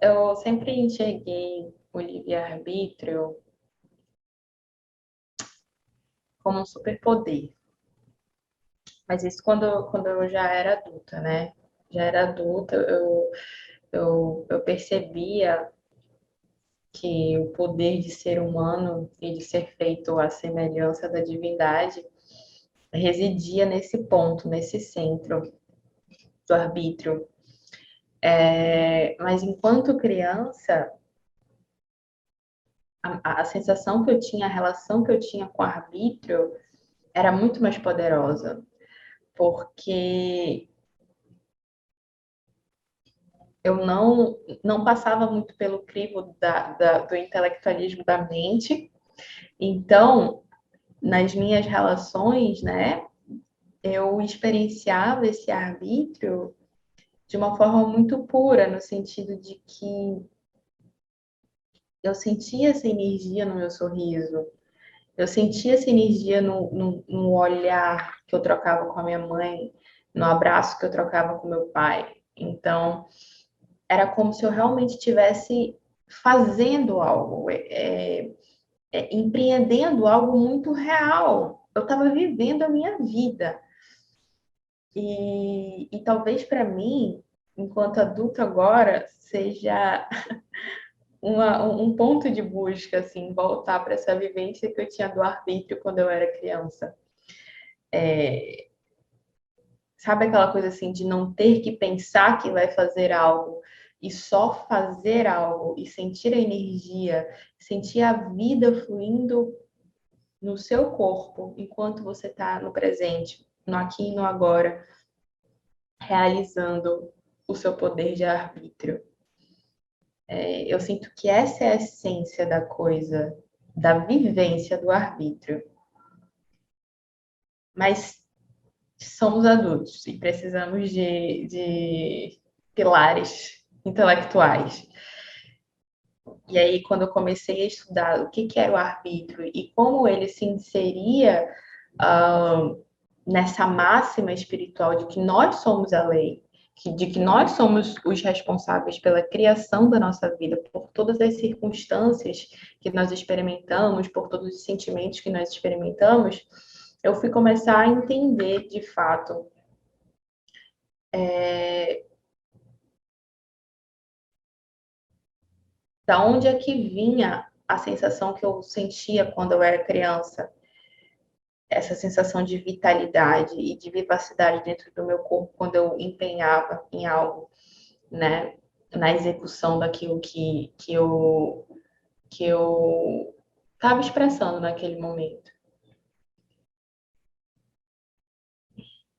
Eu sempre enxerguei o livre-arbítrio como um superpoder, mas isso quando eu já era adulta, né? Já era adulta, eu percebia que o poder de ser humano e de ser feito à semelhança da divindade residia nesse ponto, nesse centro do arbítrio. Mas enquanto criança, a sensação que eu tinha, a relação que eu tinha com o arbítrio era muito mais poderosa, porque eu não passava muito pelo crivo do intelectualismo da mente. Então, nas minhas relações, né, eu experienciava esse arbítrio de uma forma muito pura, no sentido de que eu sentia essa energia no meu sorriso, eu sentia essa energia no olhar que eu trocava com a minha mãe, no abraço que eu trocava com meu pai. Então, era como se eu realmente estivesse fazendo algo, empreendendo algo muito real. Eu estava vivendo a minha vida. E talvez para mim, enquanto adulto agora, seja um ponto de busca, assim, voltar para essa vivência que eu tinha do arbítrio quando eu era criança. Sabe aquela coisa assim de não ter que pensar que vai fazer algo e só fazer algo e sentir a energia, sentir a vida fluindo no seu corpo enquanto você está no presente, no aqui e no agora, realizando o seu poder de arbítrio. Eu sinto que essa é a essência da coisa, da vivência do arbítrio. Mas somos adultos e precisamos de pilares intelectuais. E aí, quando eu comecei a estudar o que era o arbítrio e como ele se inseria nessa máxima espiritual de que nós somos a lei, de que nós somos os responsáveis pela criação da nossa vida, por todas as circunstâncias que nós experimentamos, por todos os sentimentos que nós experimentamos, eu fui começar a entender de fato da onde é que vinha a sensação que eu sentia quando eu era criança, essa sensação de vitalidade e de vivacidade dentro do meu corpo quando eu empenhava em algo, né? Na execução daquilo que eu estava expressando naquele momento.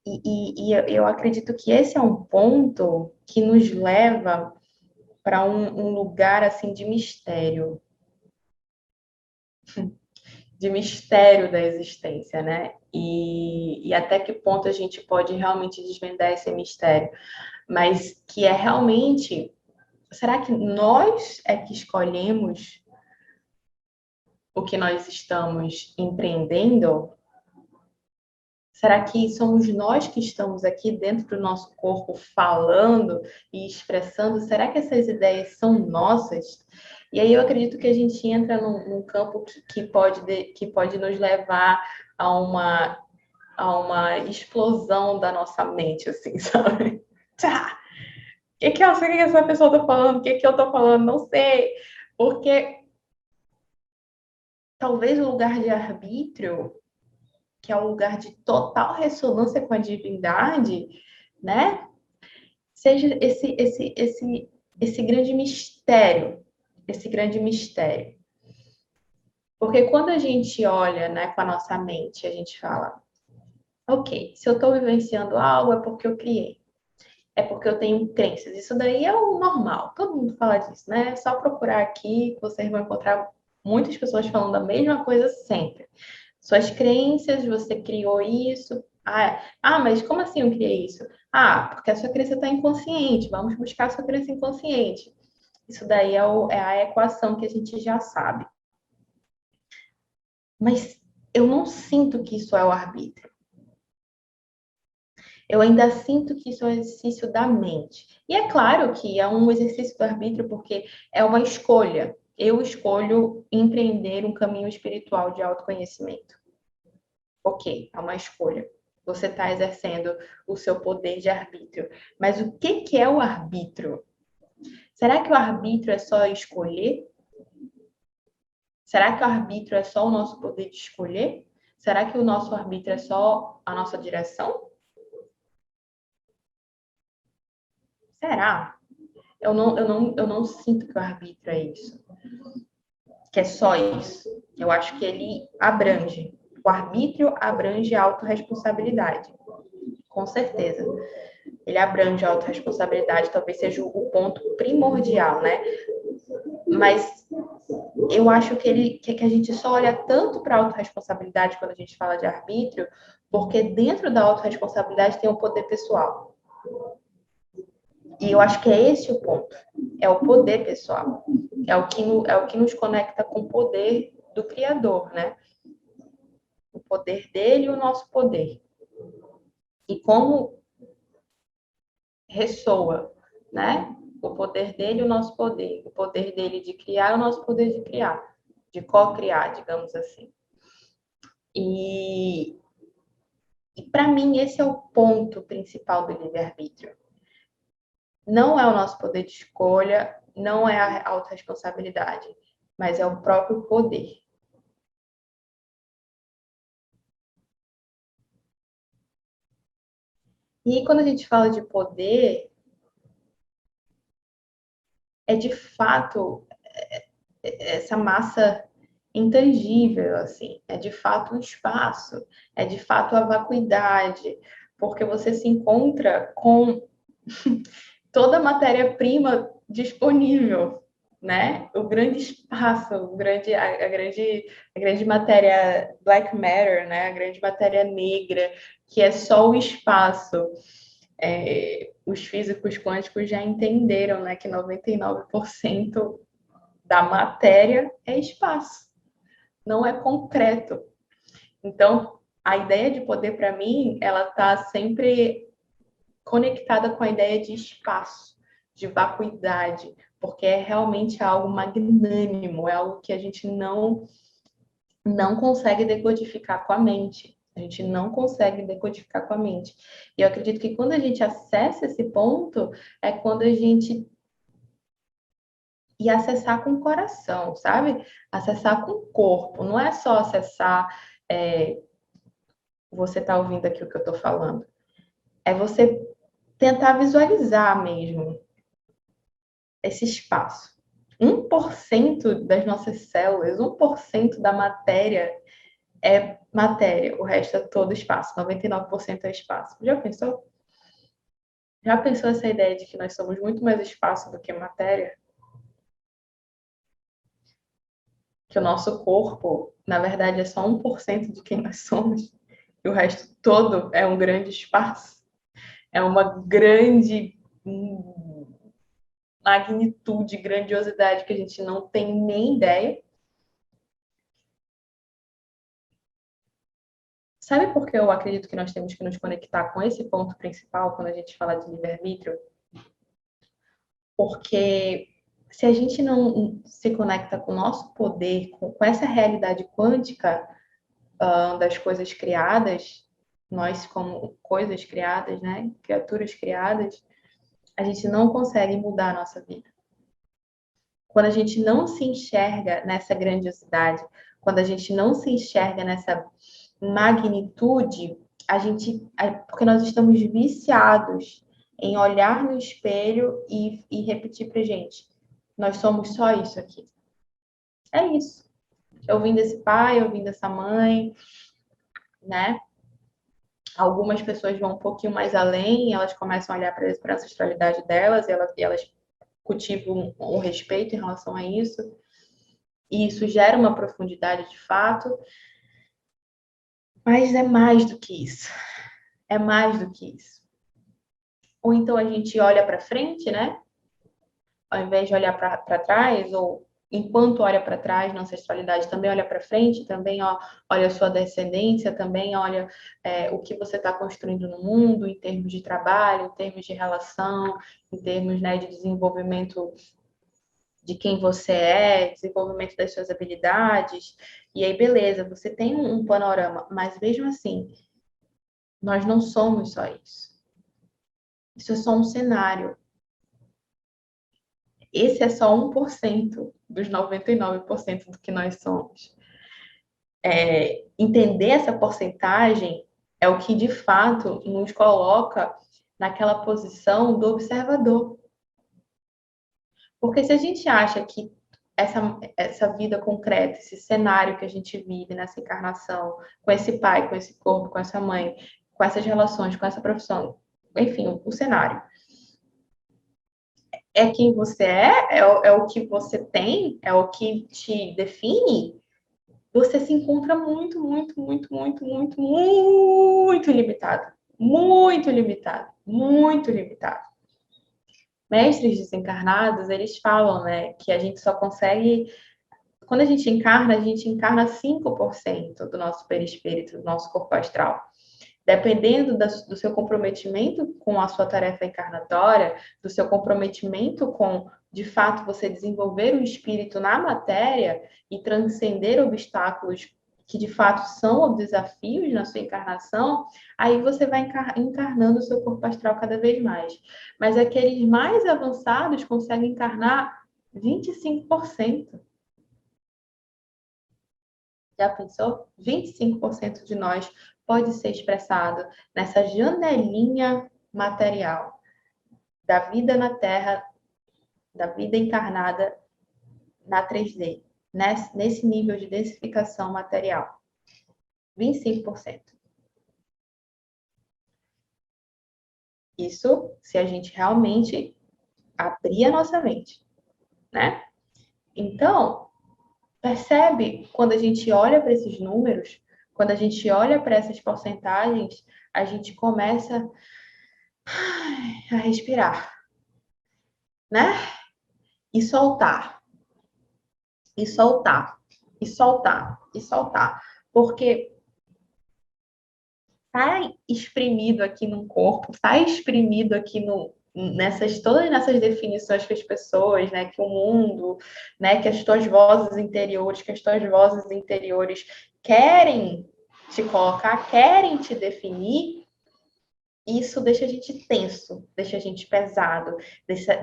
E eu acredito que esse é um ponto que nos leva para um lugar assim de mistério da existência, né? E até que ponto a gente pode realmente desvendar esse mistério, mas que é realmente, será que nós é que escolhemos o que nós estamos empreendendo? Será que somos nós que estamos aqui dentro do nosso corpo falando e expressando? Será que essas ideias são nossas? E aí eu acredito que a gente entra num campo que pode nos levar a uma explosão da nossa mente, assim, sabe? Tchá! O que essa pessoa está falando? O que eu estou falando? Não sei. Porque talvez o lugar de arbítrio, que é um lugar de total ressonância com a divindade, né? Seja esse grande mistério, esse grande mistério. Porque quando a gente olha, né, com a nossa mente, a gente fala, ok, se eu estou vivenciando algo é porque eu criei, é porque eu tenho crenças. Isso daí é o normal, todo mundo fala disso, né? É só procurar aqui que vocês vão encontrar muitas pessoas falando a mesma coisa sempre. Suas crenças, você criou isso. Mas como assim eu criei isso? Porque a sua crença está inconsciente. Vamos buscar a sua crença inconsciente. Isso daí é a equação que a gente já sabe. Mas eu não sinto que isso é o arbítrio. Eu ainda sinto que isso é um exercício da mente. E é claro que é um exercício do arbítrio, porque é uma escolha. Eu escolho empreender um caminho espiritual de autoconhecimento. Ok, é uma escolha. Você está exercendo o seu poder de arbítrio. Mas o que é o arbítrio? Será que o arbítrio é só escolher? Será que o arbítrio é só o nosso poder de escolher? Será que o nosso arbítrio é só a nossa direção? Será? Eu não sinto que o arbítrio é isso, que é só isso. Eu acho que ele abrange. O arbítrio abrange a autorresponsabilidade, com certeza. Ele abrange a autorresponsabilidade, talvez seja o ponto primordial, né? Mas eu acho que a gente só olha tanto para a autorresponsabilidade quando a gente fala de arbítrio, porque dentro da autorresponsabilidade tem o poder pessoal. E eu acho que é esse o ponto. É o poder pessoal. É o que nos conecta com o poder do Criador, né? O poder dele e o nosso poder. E como ressoa, né? O poder dele e o nosso poder. O poder dele de criar e o nosso poder de criar. De co-criar, digamos assim. E, e para mim, esse é o ponto principal do livre-arbítrio. Não é o nosso poder de escolha, não é a autorresponsabilidade, mas é o próprio poder. E quando a gente fala de poder, é de fato essa massa intangível, assim, é de fato o espaço, é de fato a vacuidade, porque você se encontra com toda a matéria-prima disponível, né? O grande espaço, a grande matéria black matter, né? A grande matéria negra, que é só o espaço. Os físicos quânticos já entenderam, né, que 99% da matéria é espaço, não é concreto. Então, a ideia de poder, para mim, ela está sempre conectada com a ideia de espaço, de vacuidade, porque é realmente algo magnânimo, é algo que a gente não consegue decodificar com a mente. A gente não consegue decodificar com a mente. E eu acredito que quando a gente acessa esse ponto, é quando a gente acessar com o coração, sabe? Acessar com o corpo. Não é só acessar. Você está ouvindo aqui o que eu estou falando. É você tentar visualizar mesmo esse espaço. 1% das nossas células, 1% da matéria é matéria, o resto é todo espaço, 99% é espaço. Já pensou? Já pensou essa ideia de que nós somos muito mais espaço do que matéria? Que o nosso corpo, na verdade, é só 1% de quem nós somos, e o resto todo é um grande espaço. É uma grande magnitude, grandiosidade que a gente não tem nem ideia. Sabe por que eu acredito que nós temos que nos conectar com esse ponto principal quando a gente fala de livre-arbítrio? Porque se a gente não se conecta com o nosso poder, com essa realidade quântica das coisas criadas, nós como coisas criadas, né, criaturas criadas, a gente não consegue mudar a nossa vida. Quando a gente não se enxerga nessa grandiosidade, quando a gente não se enxerga nessa magnitude, porque nós estamos viciados em olhar no espelho e repetir pra gente, nós somos só isso aqui. É isso. Eu vim desse pai, eu vim dessa mãe, né? Algumas pessoas vão um pouquinho mais além, elas começam a olhar para a ancestralidade delas, e elas cultivam um respeito em relação a isso, e isso gera uma profundidade de fato, mas é mais do que isso. É mais do que isso. Ou então a gente olha para frente, né? Ao invés de olhar para trás, ou enquanto olha para trás na ancestralidade, também olha para frente, também olha a sua descendência, também olha o que você está construindo no mundo, em termos de trabalho, em termos de relação, em termos, né, de desenvolvimento de quem você é, desenvolvimento das suas habilidades. E aí, beleza, você tem um panorama, mas mesmo assim, nós não somos só isso. Isso é só um cenário. Esse é só 1% dos 99% do que nós somos. Entender essa porcentagem é o que, de fato, nos coloca naquela posição do observador. Porque se a gente acha que essa vida concreta, esse cenário que a gente vive nessa encarnação, com esse pai, com esse corpo, com essa mãe, com essas relações, com essa profissão, enfim, o cenário, é quem você é o que você tem, é o que te define, você se encontra muito, muito, muito, muito, muito, muito limitado. Muito limitado. Muito limitado. Mestres desencarnados, eles falam, né, que a gente só consegue. Quando a gente encarna 5% do nosso perispírito, do nosso corpo astral. Dependendo do seu comprometimento com a sua tarefa encarnatória, do seu comprometimento com, de fato, você desenvolver o espírito na matéria e transcender obstáculos que, de fato, são desafios na sua encarnação, aí você vai encarnando o seu corpo astral cada vez mais. Mas aqueles mais avançados conseguem encarnar 25%. Já pensou? 25% de nós pode ser expressado nessa janelinha material da vida na Terra, da vida encarnada na 3D, nesse nível de densificação material. 25%. Isso se a gente realmente abrir a nossa mente, né? Então, percebe quando a gente olha para esses números, quando a gente olha para essas porcentagens, a gente começa a respirar, né? E soltar, e soltar, e soltar, e soltar. Porque tá exprimido aqui no corpo, tá exprimido aqui todas nessas definições que as pessoas, né, que o mundo, né, que as tuas vozes interiores, que as tuas vozes interiores querem te colocar, querem te definir. Isso deixa a gente tenso, deixa a gente pesado,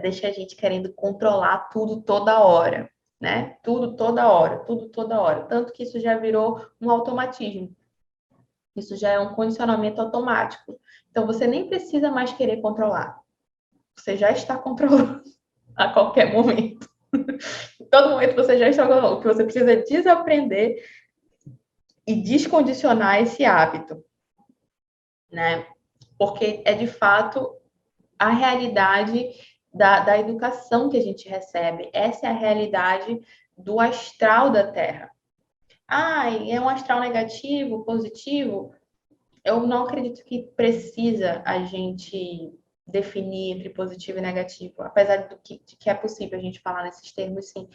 deixa a gente querendo controlar tudo toda hora, né? Tudo toda hora, tudo toda hora. Tanto que isso já virou um automatismo. Isso já é um condicionamento automático. Então você nem precisa mais querer controlar. Você já está controlando a qualquer momento. Em todo momento você já está controlando. O que você precisa é desaprender e descondicionar esse hábito, né? Porque é de fato a realidade da educação que a gente recebe. Essa é a realidade do astral da Terra. Ah, é um astral negativo, positivo? Eu não acredito que precisa a gente definir entre positivo e negativo, apesar de que é possível a gente falar nesses termos, sim.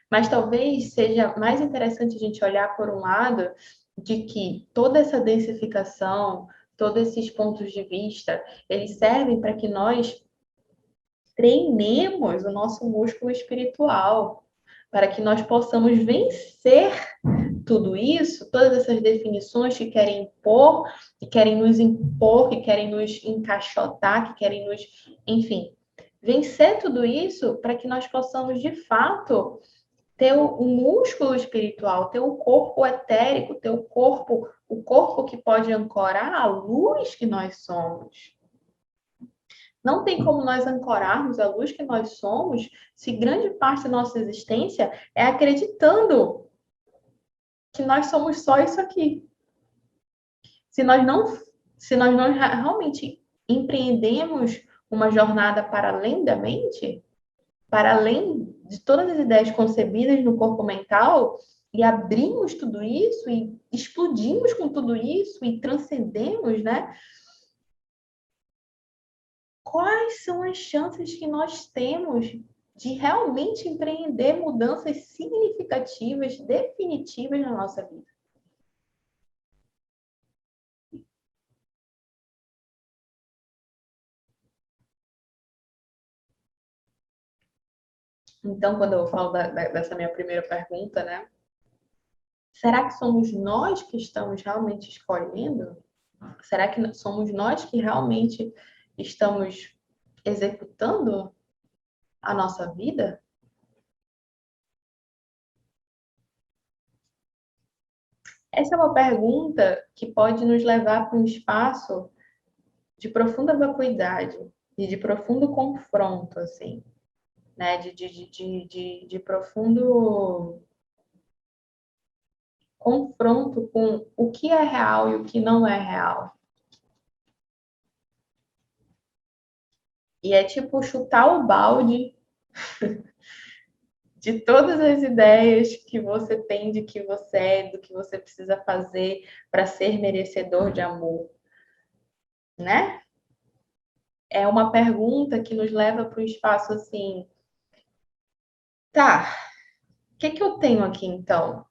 Mas talvez seja mais interessante a gente olhar por um lado de que toda essa densificação, todos esses pontos de vista, eles servem para que nós treinemos o nosso músculo espiritual, para que nós possamos vencer tudo isso, todas essas definições que querem impor, que querem nos encaixotar, que querem nos, enfim, vencer tudo isso para que nós possamos de fato ter o músculo espiritual, ter o corpo etérico, ter o corpo que pode ancorar a luz que nós somos. Não tem como nós ancorarmos a luz que nós somos se grande parte da nossa existência é acreditando que nós somos só isso aqui. Se nós não realmente empreendemos uma jornada para além da mente, para além de todas as ideias concebidas no corpo mental, e abrimos tudo isso, e explodimos com tudo isso, e transcendemos, né? Quais são as chances que nós temos de realmente empreender mudanças significativas, definitivas na nossa vida. Então, quando eu falo dessa minha primeira pergunta, né? Será que somos nós que estamos realmente escolhendo? Será que somos nós que realmente estamos executando a nossa vida? Essa é uma pergunta que pode nos levar para um espaço de profunda vacuidade e de profundo confronto, assim, né? De profundo confronto com o que é real e o que não é real. E é tipo chutar o balde de todas as ideias que você tem de que você é, do que você precisa fazer para ser merecedor de amor, né? É uma pergunta que nos leva para um espaço assim, tá, o que que eu tenho aqui então?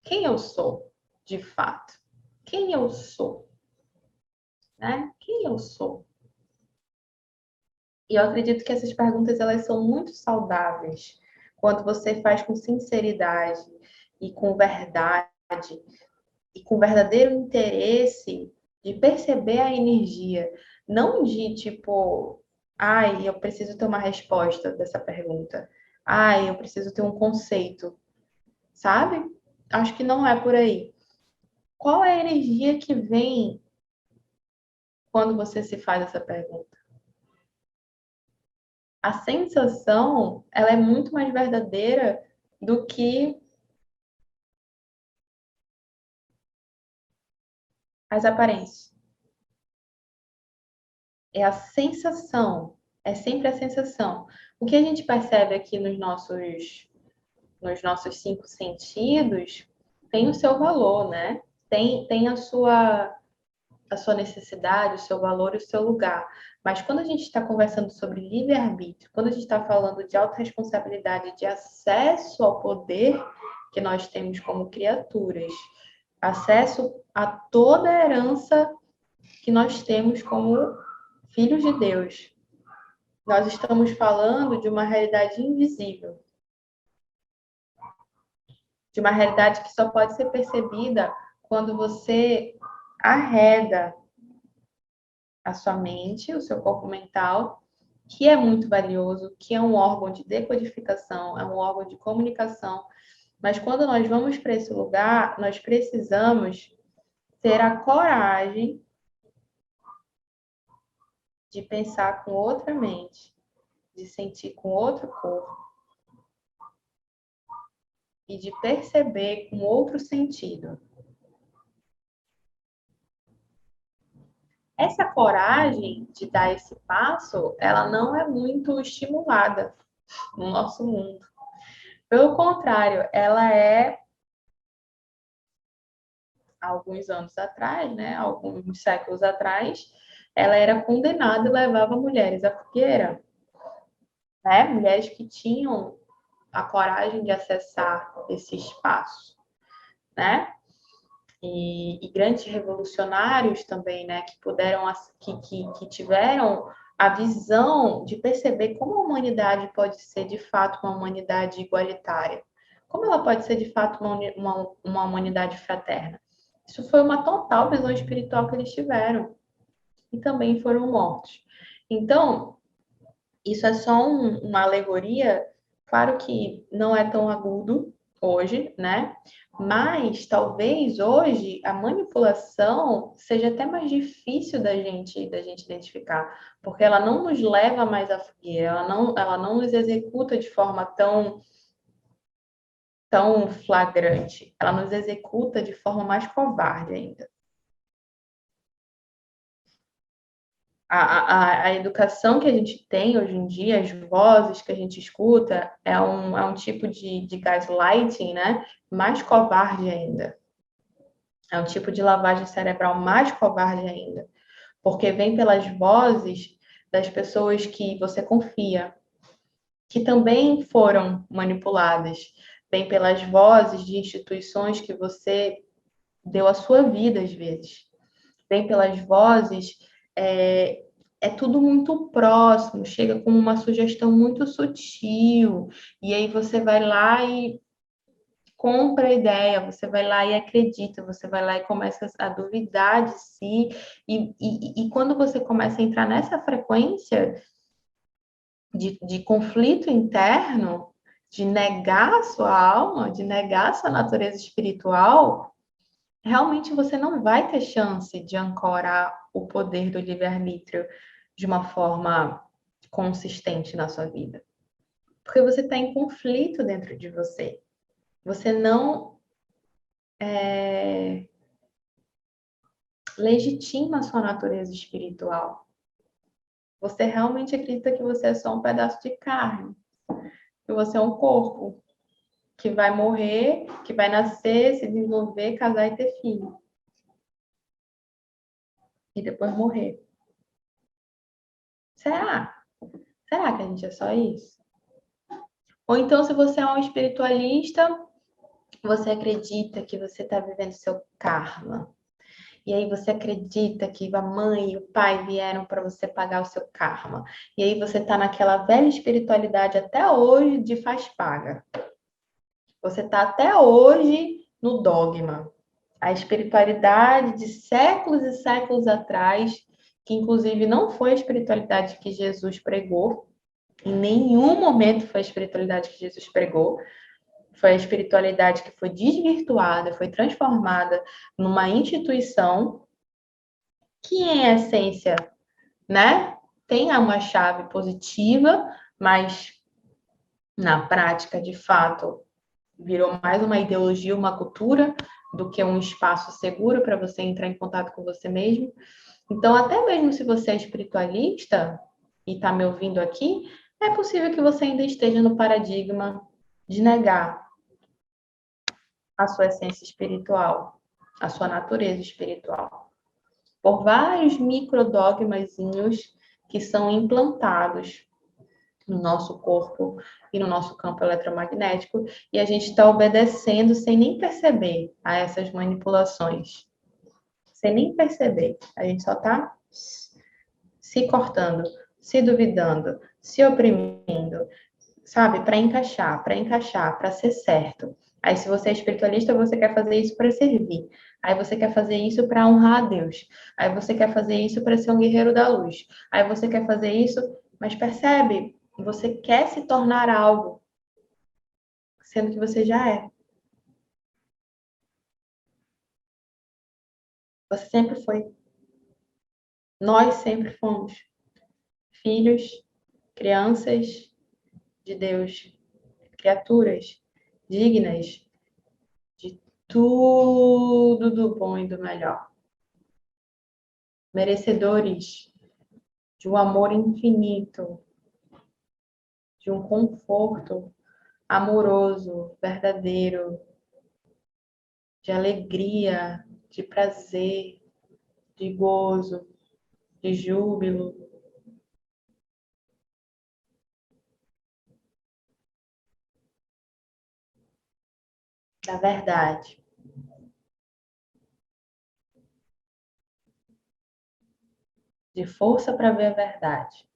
Quem eu sou, de fato? Quem eu sou, né? Quem eu sou? E eu acredito que essas perguntas elas são muito saudáveis quando você faz com sinceridade e com verdade e com verdadeiro interesse de perceber a energia, não de tipo, ai, eu preciso ter uma resposta dessa pergunta. Ai, eu preciso ter um conceito, sabe? Acho que não é por aí. Qual é a energia que vem quando você se faz essa pergunta? A sensação, ela é muito mais verdadeira do que as aparências. É a sensação, é sempre a sensação. O que a gente percebe aqui nos nossos cinco sentidos tem o seu valor, né? Tem a sua necessidade, o seu valor e o seu lugar. Mas quando a gente está conversando sobre livre-arbítrio, quando a gente está falando de autorresponsabilidade, de acesso ao poder que nós temos como criaturas, acesso a toda a herança que nós temos como filhos de Deus, nós estamos falando de uma realidade invisível, de uma realidade que só pode ser percebida quando você arreda a sua mente, o seu corpo mental, que é muito valioso, que é um órgão de decodificação, é um órgão de comunicação. Mas quando nós vamos para esse lugar, nós precisamos ter a coragem de pensar com outra mente, de sentir com outro corpo e de perceber com outro sentido. Essa coragem de dar esse passo, ela não é muito estimulada no nosso mundo. Pelo contrário, ela é, há alguns anos atrás, né, alguns séculos atrás, ela era condenada e levava mulheres à fogueira, né? Mulheres que tinham a coragem de acessar esse espaço, né? E grandes revolucionários também, né, que puderam, que tiveram a visão de perceber como a humanidade pode ser de fato uma humanidade igualitária, como ela pode ser de fato uma humanidade fraterna. Isso foi uma total visão espiritual que eles tiveram e também foram mortos. Então, isso é só uma alegoria, claro que não é tão agudo hoje, né? Mas talvez hoje a manipulação seja até mais difícil da gente identificar, porque ela não nos leva mais à fogueira, ela não nos executa de forma tão flagrante, ela nos executa de forma mais covarde ainda. A educação que a gente tem hoje em dia, as vozes que a gente escuta, é um tipo de gaslighting, né? Mais covarde ainda. É um tipo de lavagem cerebral mais covarde ainda. Porque vem pelas vozes das pessoas que você confia, que também foram manipuladas, bem pelas vozes de instituições que você deu a sua vida às vezes, bem pelas vozes, é tudo muito próximo, chega com uma sugestão muito sutil, e aí você vai lá e compra a ideia, você vai lá e acredita, você vai lá e começa a duvidar de si, e quando você começa a entrar nessa frequência de conflito interno, de negar a sua alma, de negar a sua natureza espiritual, realmente você não vai ter chance de ancorar o poder do livre-arbítrio de uma forma consistente na sua vida. Porque você está em conflito dentro de você. Você não legitima a sua natureza espiritual. Você realmente acredita que você é só um pedaço de carne, que você é um corpo, que vai morrer, que vai nascer, se desenvolver, casar e ter filho. E depois morrer. Será? Será que a gente é só isso? Ou então, se você é um espiritualista, você acredita que você está vivendo seu karma. E aí você acredita que a mãe e o pai vieram para você pagar o seu karma. E aí você está naquela velha espiritualidade até hoje de faz paga. Você está até hoje no dogma. A espiritualidade de séculos e séculos atrás, que inclusive não foi a espiritualidade que Jesus pregou, em nenhum momento foi a espiritualidade que Jesus pregou, foi a espiritualidade que foi desvirtuada, foi transformada numa instituição que, em essência, né, tem uma chave positiva, mas na prática, de fato, virou mais uma ideologia, uma cultura, do que um espaço seguro para você entrar em contato com você mesmo. Então, até mesmo se você é espiritualista e está me ouvindo aqui, é possível que você ainda esteja no paradigma de negar a sua essência espiritual, a sua natureza espiritual, por vários microdogmazinhos que são implantados no nosso corpo e no nosso campo eletromagnético, e a gente está obedecendo sem nem perceber a essas manipulações. Sem nem perceber. A gente só está se cortando, se duvidando, se oprimindo, sabe? Para encaixar, para ser certo. Aí, se você é espiritualista, você quer fazer isso para servir. Aí, você quer fazer isso para honrar a Deus. Aí, você quer fazer isso para ser um guerreiro da luz. Aí, você quer fazer isso, mas percebe? Você quer se tornar algo, sendo que você já é. Você sempre foi. Nós sempre fomos filhos, crianças de Deus, criaturas dignas de tudo do bom e do melhor, merecedores de um amor infinito, de um conforto amoroso, verdadeiro, de alegria, de prazer, de gozo, de júbilo, da verdade. De força para ver a verdade.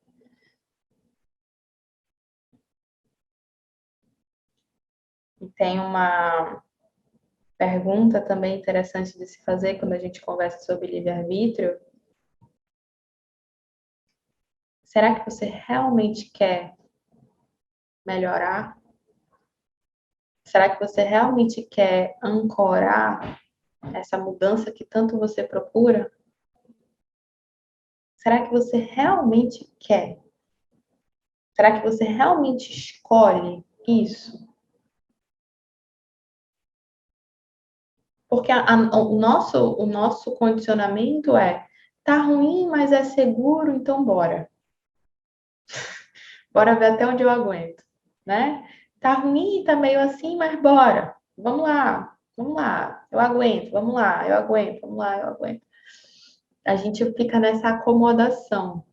E tem uma pergunta também interessante de se fazer quando a gente conversa sobre livre-arbítrio. Será que você realmente quer melhorar? Será que você realmente quer ancorar essa mudança que tanto você procura? Será que você realmente quer? Será que você realmente escolhe isso? Porque o nosso condicionamento é: tá ruim, mas é seguro, então bora. Bora ver até onde eu aguento, né? Tá ruim, tá meio assim, mas bora. Vamos lá, vamos lá. Eu aguento, vamos lá, eu aguento, vamos lá, eu aguento. A gente fica nessa acomodação.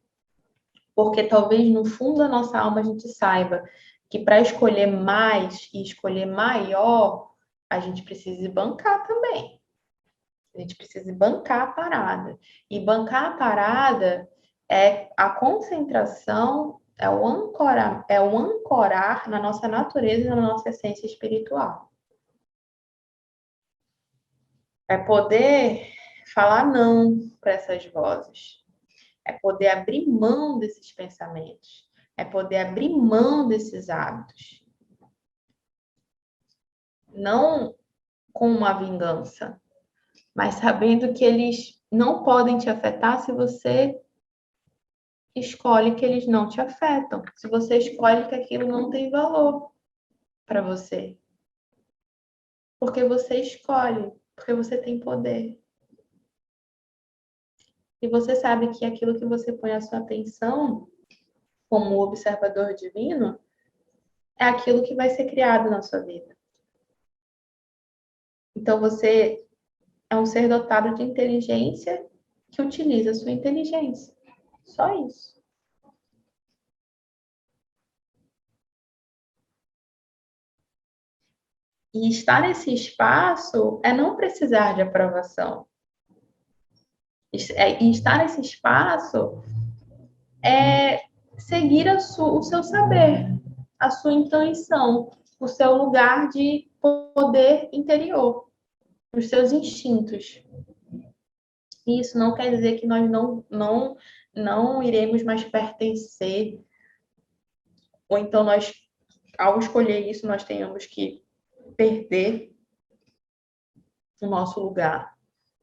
Porque talvez no fundo da nossa alma a gente saiba que para escolher mais e escolher maior, a gente precisa bancar também. A gente precisa bancar a parada. E bancar a parada é a concentração, é o ancorar na nossa natureza e na nossa essência espiritual. É poder falar não para essas vozes. É poder abrir mão desses pensamentos. É poder abrir mão desses hábitos. Não com uma vingança, mas sabendo que eles não podem te afetar se você escolhe que eles não te afetam. Se você escolhe que aquilo não tem valor para você. Porque você escolhe, porque você tem poder. E você sabe que aquilo que você põe a sua atenção, como observador divino, é aquilo que vai ser criado na sua vida. Então você é um ser dotado de inteligência que utiliza a sua inteligência. Só isso. E estar nesse espaço é não precisar de aprovação. E estar nesse espaço é seguir o seu saber, a sua intuição, o seu lugar de poder interior, os seus instintos. E isso não quer dizer que nós não iremos mais pertencer, ou então nós, ao escolher isso, nós tenhamos que perder o nosso lugar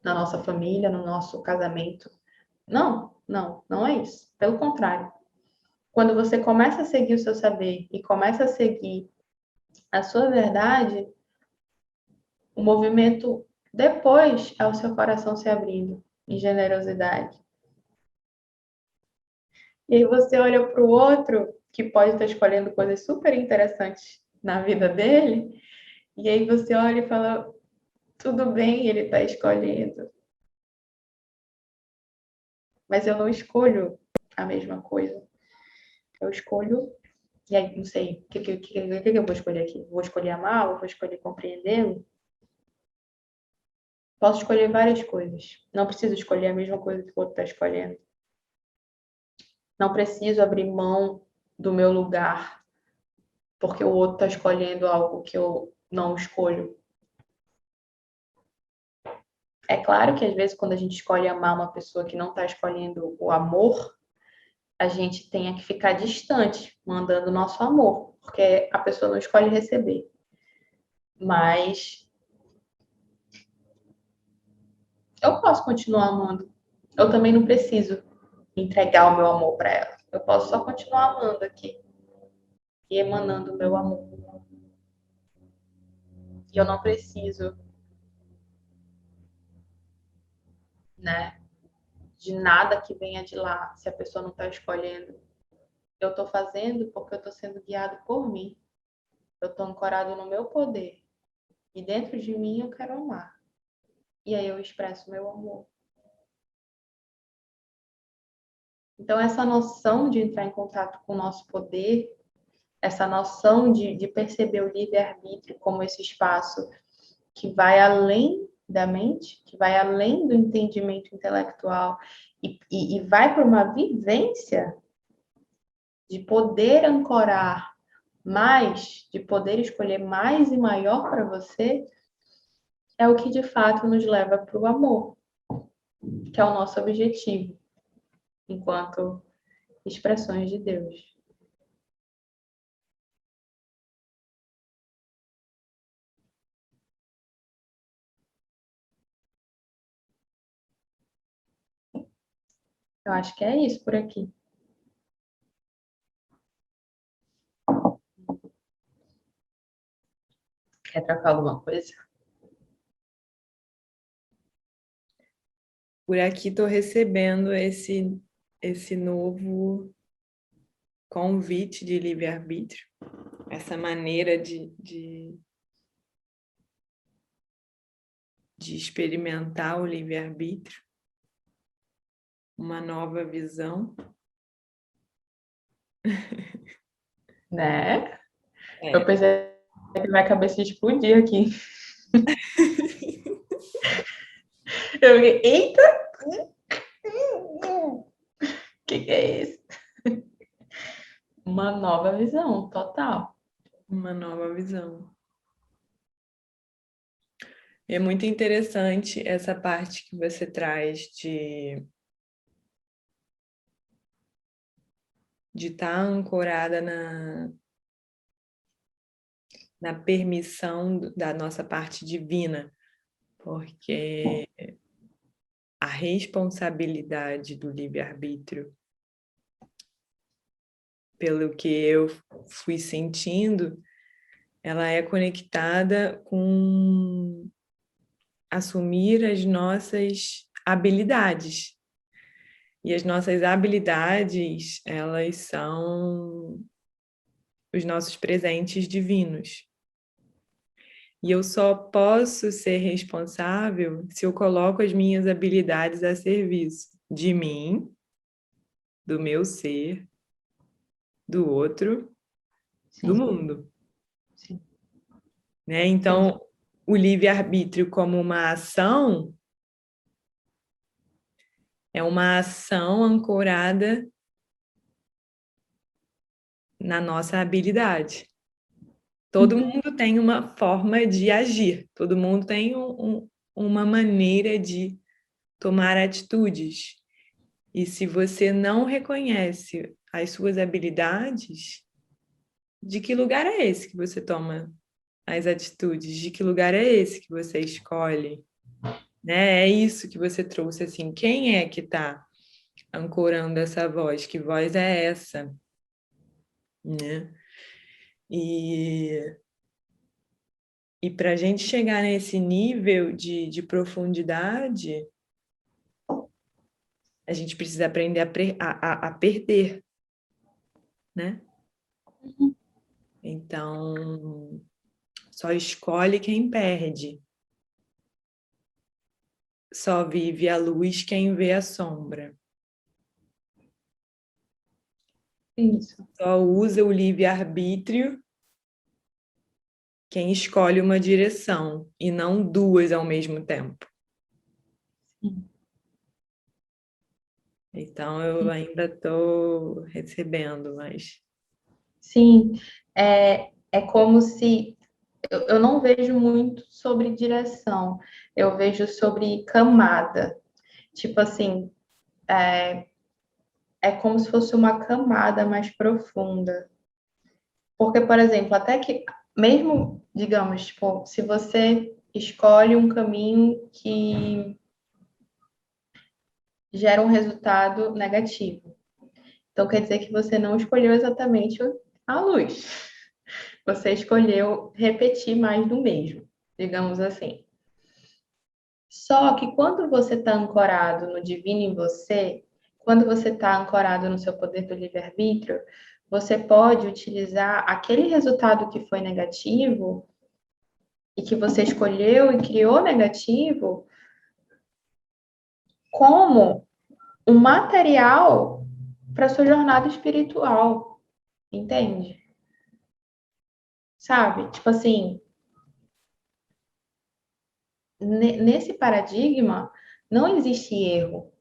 na nossa família, no nosso casamento. Não, não, não é isso. Pelo contrário. Quando você começa a seguir o seu saber e começa a seguir a sua verdade, o movimento depois é o seu coração se abrindo em generosidade. E aí você olha para o outro, que pode estar escolhendo coisas super interessantes na vida dele, e aí você olha e fala, tudo bem, ele está escolhendo, mas eu não escolho a mesma coisa. Eu escolho, e aí não sei, o que eu vou escolher aqui? Vou escolher amá-lo? Vou escolher compreendê-lo? Posso escolher várias coisas. Não preciso escolher a mesma coisa que o outro está escolhendo. Não preciso abrir mão do meu lugar porque o outro está escolhendo algo que eu não escolho. É claro que às vezes quando a gente escolhe amar uma pessoa que não está escolhendo o amor, a gente tem que ficar distante, mandando nosso amor, porque a pessoa não escolhe receber. Mas eu posso continuar amando. Eu também não preciso entregar o meu amor para ela. Eu posso só continuar amando aqui e emanando o meu amor. E eu não preciso, né, de nada que venha de lá, se a pessoa não está escolhendo. Eu estou fazendo porque eu estou sendo guiado por mim. Eu estou ancorado no meu poder. E dentro de mim eu quero amar. E aí eu expresso meu amor. Então, essa noção de entrar em contato com o nosso poder, essa noção de perceber o livre-arbítrio como esse espaço que vai além da mente, que vai além do entendimento intelectual e vai para uma vivência de poder ancorar mais, de poder escolher mais e maior para você, é o que de fato nos leva para o amor, que é o nosso objetivo enquanto expressões de Deus. Eu acho que é isso por aqui. Quer trocar alguma coisa? Por aqui estou recebendo esse novo convite de livre-arbítrio, essa maneira de experimentar o livre-arbítrio, uma nova visão. né? Eu É. pensei que minha cabeça ia explodir aqui. Eu fiquei, eita! O que é isso? Uma nova visão, total. Uma nova visão. É muito interessante essa parte que você traz de estar ancorada na permissão da nossa parte divina, porque a responsabilidade do livre-arbítrio, pelo que eu fui sentindo, ela é conectada com assumir as nossas habilidades. E as nossas habilidades, elas são os nossos presentes divinos. E eu só posso ser responsável se eu coloco as minhas habilidades a serviço de mim, do meu ser, do outro, do Sim, mundo, sim, né? sim. Então, o livre-arbítrio como uma ação é uma ação ancorada na nossa habilidade. Todo Uhum. mundo tem uma forma de agir, todo mundo tem uma maneira de tomar atitudes. E se você não reconhece as suas habilidades, de que lugar é esse que você toma as atitudes? De que lugar é esse que você escolhe? Né? É isso que você trouxe, assim, quem é que está ancorando essa voz? Que voz é essa? Né? E, e para a gente chegar nesse nível de profundidade, a gente precisa aprender a perder, né? Então, só escolhe quem perde. Só vive a luz quem vê a sombra. Isso. Só usa o livre-arbítrio quem escolhe uma direção e não duas ao mesmo tempo. Sim, Então eu ainda estou recebendo, mas. sim. É como se eu não vejo muito sobre direção, eu vejo sobre camada. Tipo assim, é como se fosse uma camada mais profunda. Porque, por exemplo, até que, mesmo, digamos, tipo, se você escolhe um caminho que gera um resultado negativo, então quer dizer que você não escolheu exatamente a luz. Você escolheu repetir mais do mesmo, digamos assim. Só que quando você está ancorado no divino em você, quando você está ancorado no seu poder do livre-arbítrio, você pode utilizar aquele resultado que foi negativo e que você escolheu e criou negativo como um material para sua jornada espiritual, entende? Sabe? Tipo assim, nesse paradigma não existe erro.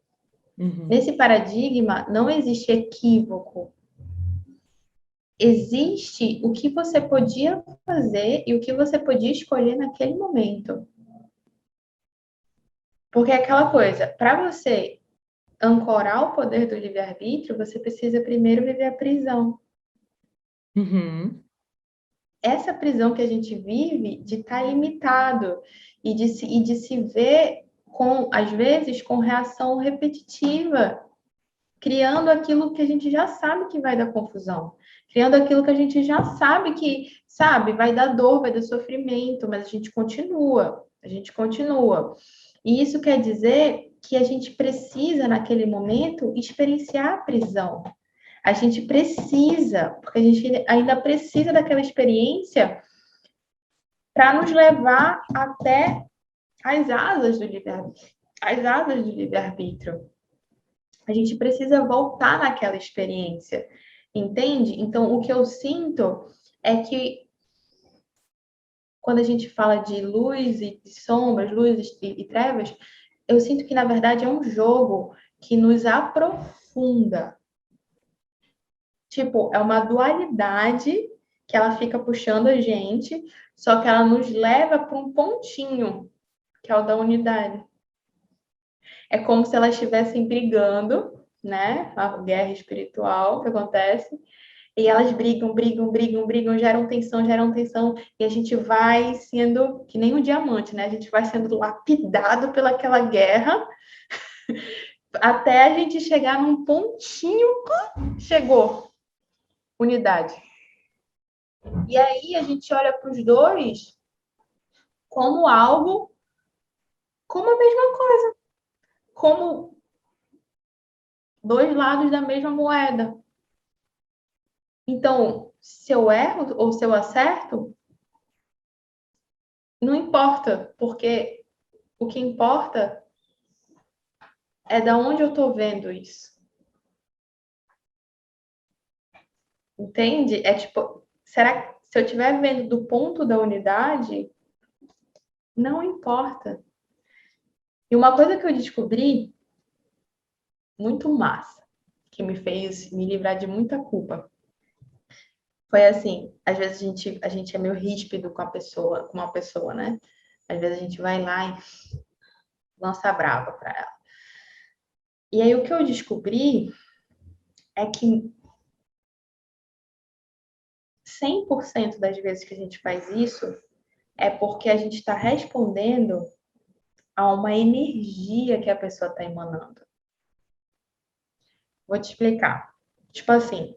Uhum. Nesse paradigma não existe equívoco. Existe o que você podia fazer e o que você podia escolher naquele momento. Porque é aquela coisa, para você ancorar o poder do livre-arbítrio, você precisa primeiro viver a prisão. Uhum. Essa prisão que a gente vive de estar limitado e de se ver com, às vezes, com reação repetitiva, criando aquilo que a gente já sabe que vai dar confusão, criando aquilo que a gente já sabe que, sabe, vai dar dor, vai dar sofrimento, mas a gente continua. E isso quer dizer que a gente precisa, naquele momento, experienciar a prisão. A gente precisa, porque a gente ainda precisa daquela experiência para nos levar até as asas do livre-arbítrio. As asas do livre-arbítrio. A gente precisa voltar naquela experiência. Entende? Então, o que eu sinto é que quando a gente fala de luz e de sombras, luzes e trevas, eu sinto que, na verdade, é um jogo que nos aprofunda. Tipo, é uma dualidade que ela fica puxando a gente, só que ela nos leva para um pontinho, que é o da unidade. É como se elas estivessem brigando, né? A guerra espiritual que acontece. E elas brigam, brigam, brigam, brigam, geram tensão, e a gente vai sendo que nem um diamante, né? A gente vai sendo lapidado pelaquela guerra até a gente chegar num pontinho, chegou, unidade. E aí a gente olha para os dois como algo, como a mesma coisa, como dois lados da mesma moeda. Então, se eu erro ou se eu acerto, não importa, porque o que importa é da onde eu estou vendo isso. Entende? É tipo, será que se eu estiver vendo do ponto da unidade, não importa. E uma coisa que eu descobri muito massa, que me fez me livrar de muita culpa, foi assim, às vezes a gente é meio ríspido com a pessoa, com uma pessoa, né? Às vezes a gente vai lá e lança a brava para ela. E aí o que eu descobri é que 100% das vezes que a gente faz isso é porque a gente está respondendo a uma energia que a pessoa está emanando. Vou te explicar. Tipo assim,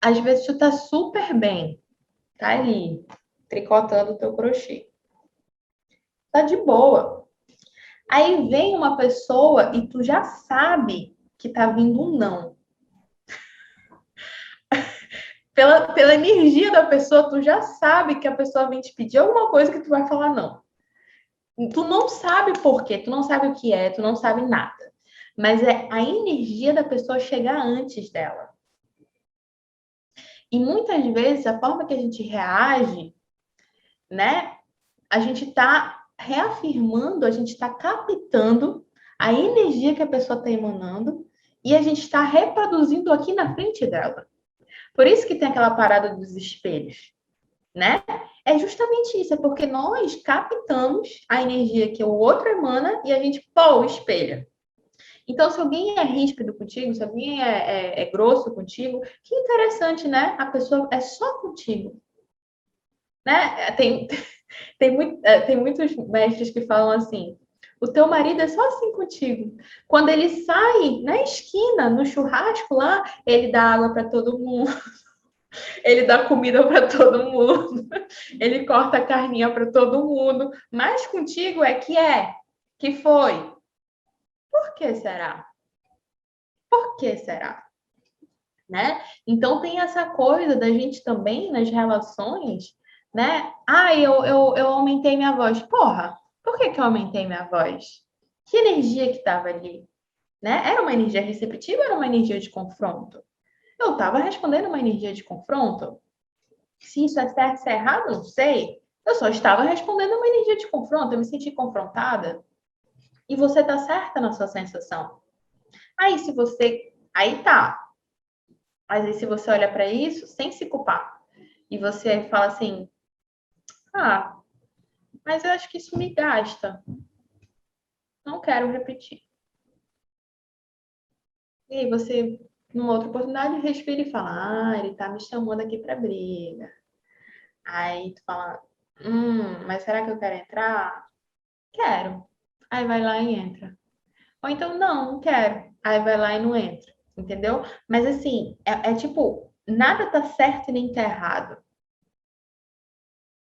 às vezes tu tá super bem, tá ali, tricotando o teu crochê. Tá de boa. Aí vem uma pessoa e tu já sabe que tá vindo um não. Pela energia da pessoa, tu já sabe que a pessoa vem te pedir alguma coisa que tu vai falar não. Tu não sabe por quê, tu não sabe o que é, tu não sabe nada. Mas é a energia da pessoa chegar antes dela. E muitas vezes a forma que a gente reage, né? A gente está reafirmando, a gente está captando a energia que a pessoa está emanando e a gente está reproduzindo aqui na frente dela. Por isso que tem aquela parada dos espelhos, né? É justamente isso, é porque nós captamos a energia que o outro emana e a gente, pô, espelha. Então, se alguém é ríspido contigo, se alguém é grosso contigo, que interessante, né? A pessoa é só contigo, né? Tem muitos mestres que falam assim: o teu marido é só assim contigo. Quando ele sai na esquina, no churrasco lá, ele dá água para todo mundo, ele dá comida para todo mundo, ele corta a carninha para todo mundo. Mas contigo que foi. Por que será? Por que será? Né? Então tem essa coisa da gente também nas relações, né? Ah, eu aumentei minha voz. Porra, por que eu aumentei minha voz? Que energia que estava ali? Né? Era uma energia receptiva ou era uma energia de confronto? Eu estava respondendo uma energia de confronto. Se isso é certo, se é errado, não sei. Eu só estava respondendo uma energia de confronto, eu me senti confrontada. E você tá certa na sua sensação. Aí se você. Aí tá. Mas aí se você olha para isso sem se culpar e você fala assim: ah, mas eu acho que isso me gasta, não quero repetir. E aí você, numa outra oportunidade, respira e fala: ah, ele tá me chamando aqui para briga. Aí tu fala: mas será que eu quero entrar? Quero. Aí vai lá e entra. Ou então, não, não quero. Aí vai lá e não entra. Entendeu? Mas assim, é tipo, nada tá certo e nem tá errado.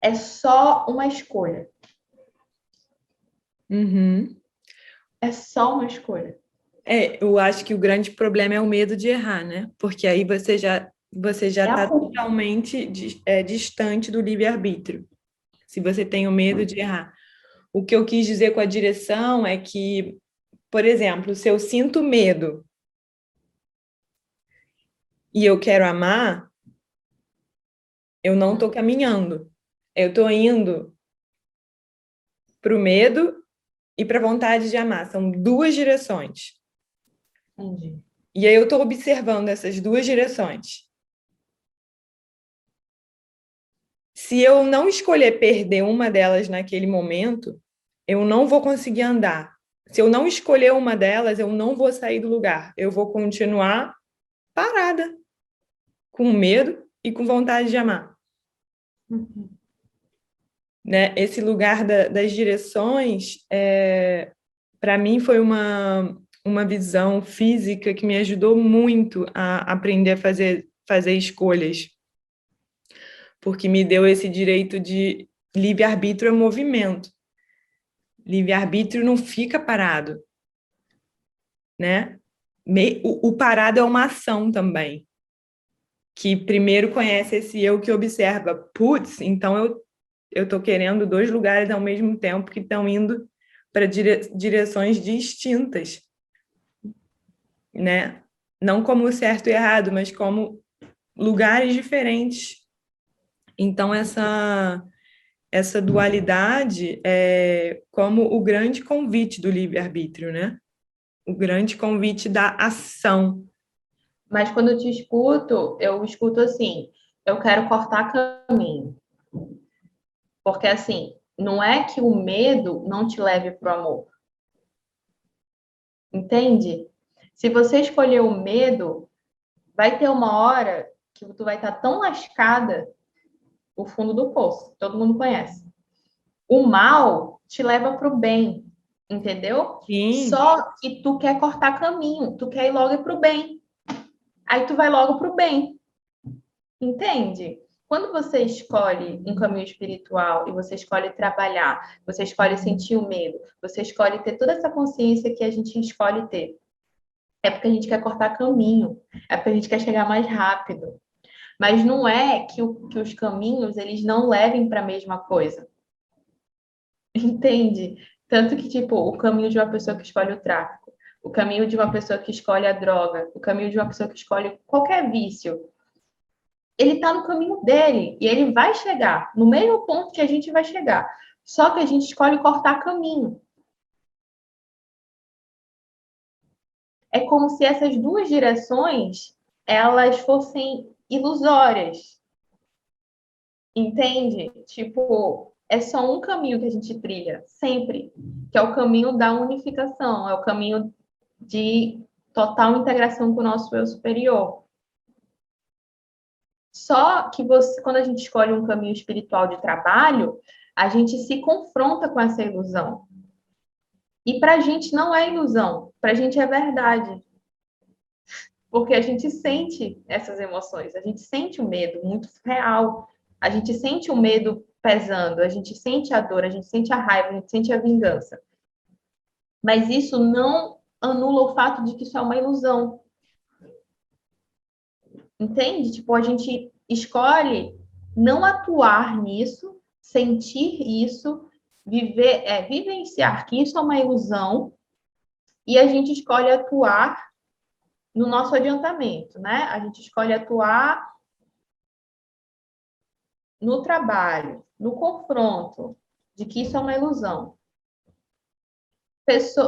É só uma escolha. Uhum. É só uma escolha. Eu acho que o grande problema é o medo de errar, né? Porque aí você já É a está culpa. totalmente distante do livre-arbítrio. Se você tem o medo de errar. O que eu quis dizer com a direção é que, por exemplo, se eu sinto medo e eu quero amar, eu não estou caminhando. Eu estou indo para o medo e para a vontade de amar. São duas direções. Entendi. E aí eu estou observando essas duas direções. Se eu não escolher perder uma delas naquele momento, eu não vou conseguir andar. Se eu não escolher uma delas, eu não vou sair do lugar. Eu vou continuar parada, com medo e com vontade de amar. Uhum. Né? Esse lugar das direções, para mim, foi uma visão física que me ajudou muito a aprender a fazer escolhas, porque me deu esse direito de livre-arbítrio é movimento. Livre-arbítrio não fica parado, né? O parado é uma ação também, que primeiro conhece esse eu que observa. Putz, então eu estou querendo dois lugares ao mesmo tempo que estão indo para direções distintas, né? Não como certo e errado, mas como lugares diferentes. Então, essa dualidade é como o grande convite do livre-arbítrio, né? O grande convite da ação. Mas quando eu escuto assim, eu quero cortar caminho. Porque assim, não é que o medo não te leve para o amor. Entende? Se você escolher o medo, vai ter uma hora que tu vai estar tão lascada, o fundo do poço, todo mundo conhece. O mal te leva para o bem, entendeu? Sim, Só que tu quer cortar caminho, tu quer ir logo para o bem. Aí tu vai logo para o bem, entende? Quando você escolhe um caminho espiritual e você escolhe trabalhar, você escolhe sentir o medo, você escolhe ter toda essa consciência que a gente escolhe ter, é porque a gente quer cortar caminho, é porque a gente quer chegar mais rápido. Mas não é que os caminhos eles não levem para a mesma coisa. Entende? Tanto que, tipo, o caminho de uma pessoa que escolhe o tráfico, o caminho de uma pessoa que escolhe a droga, o caminho de uma pessoa que escolhe qualquer vício, ele está no caminho dele e ele vai chegar no mesmo ponto que a gente vai chegar. Só que a gente escolhe cortar caminho. É como se essas duas direções elas fossem ilusórias. Entende? Tipo, é só um caminho que a gente trilha, sempre, que é o caminho da unificação, é o caminho de total integração com o nosso eu superior. Só que você, quando a gente escolhe um caminho espiritual de trabalho, a gente se confronta com essa ilusão. E para a gente não é ilusão, para a gente é verdade. Porque a gente sente essas emoções, a gente sente o medo muito real, a gente sente o medo pesando, a gente sente a dor, a gente sente a raiva, a gente sente a vingança. Mas isso não anula o fato de que isso é uma ilusão. Entende? Tipo, a gente escolhe não atuar nisso, sentir isso, vivenciar que isso é uma ilusão, e a gente escolhe atuar no nosso adiantamento, né? A gente escolhe atuar no trabalho, no confronto, de que isso é uma ilusão.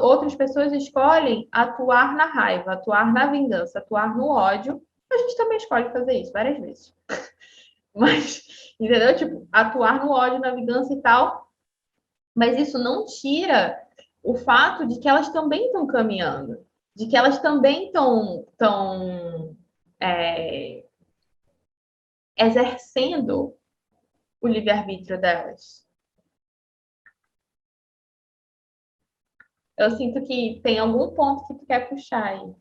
Outras pessoas escolhem atuar na raiva, atuar na vingança, atuar no ódio. A gente também escolhe fazer isso várias vezes. Mas, entendeu? Tipo, atuar no ódio, na vingança e tal. Mas isso não tira o fato de que elas também estão caminhando, de que elas também estão exercendo o livre-arbítrio delas. Eu sinto que tem algum ponto que tu quer puxar aí.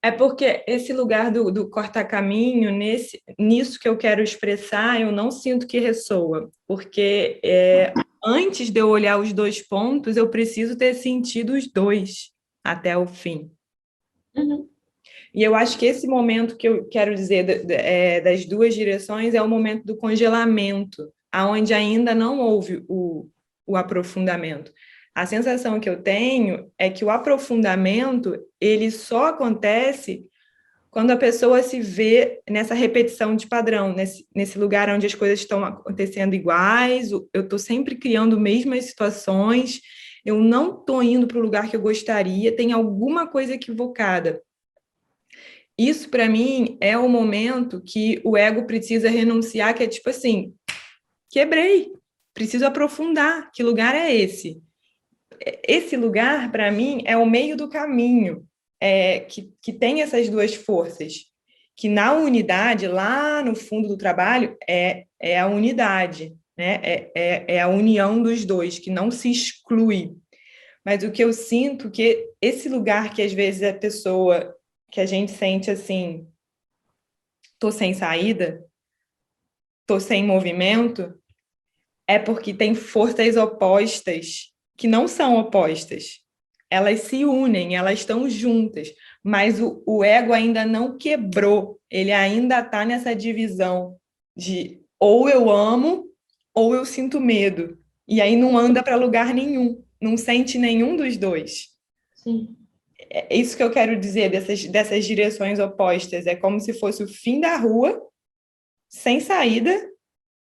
é porque esse lugar do corta-caminho, nisso que eu quero expressar, eu não sinto que ressoa, porque antes de eu olhar os dois pontos, eu preciso ter sentido os dois até o fim. Uhum. E eu acho que esse momento que eu quero dizer das duas direções é o momento do congelamento, aonde ainda não houve o aprofundamento. A sensação que eu tenho é que o aprofundamento ele só acontece quando a pessoa se vê nessa repetição de padrão, nesse lugar onde as coisas estão acontecendo iguais, eu estou sempre criando mesmas situações, eu não estou indo para o lugar que eu gostaria, tem alguma coisa equivocada. Isso, para mim, é o momento que o ego precisa renunciar, que é tipo assim, quebrei, preciso aprofundar, que lugar é esse? Esse lugar, para mim, é o meio do caminho, que tem essas duas forças, que na unidade, lá no fundo do trabalho, é a unidade, né? É a união dos dois, que não se exclui. Mas o que eu sinto que esse lugar que às vezes a pessoa, que a gente sente assim, tô sem saída, tô sem movimento, é porque tem forças opostas que não são opostas. Elas se unem, elas estão juntas, mas o ego ainda não quebrou, ele ainda está nessa divisão de ou eu amo ou eu sinto medo. E aí não anda para lugar nenhum, não sente nenhum dos dois. Sim. É isso que eu quero dizer dessas direções opostas. É como se fosse o fim da rua, sem saída,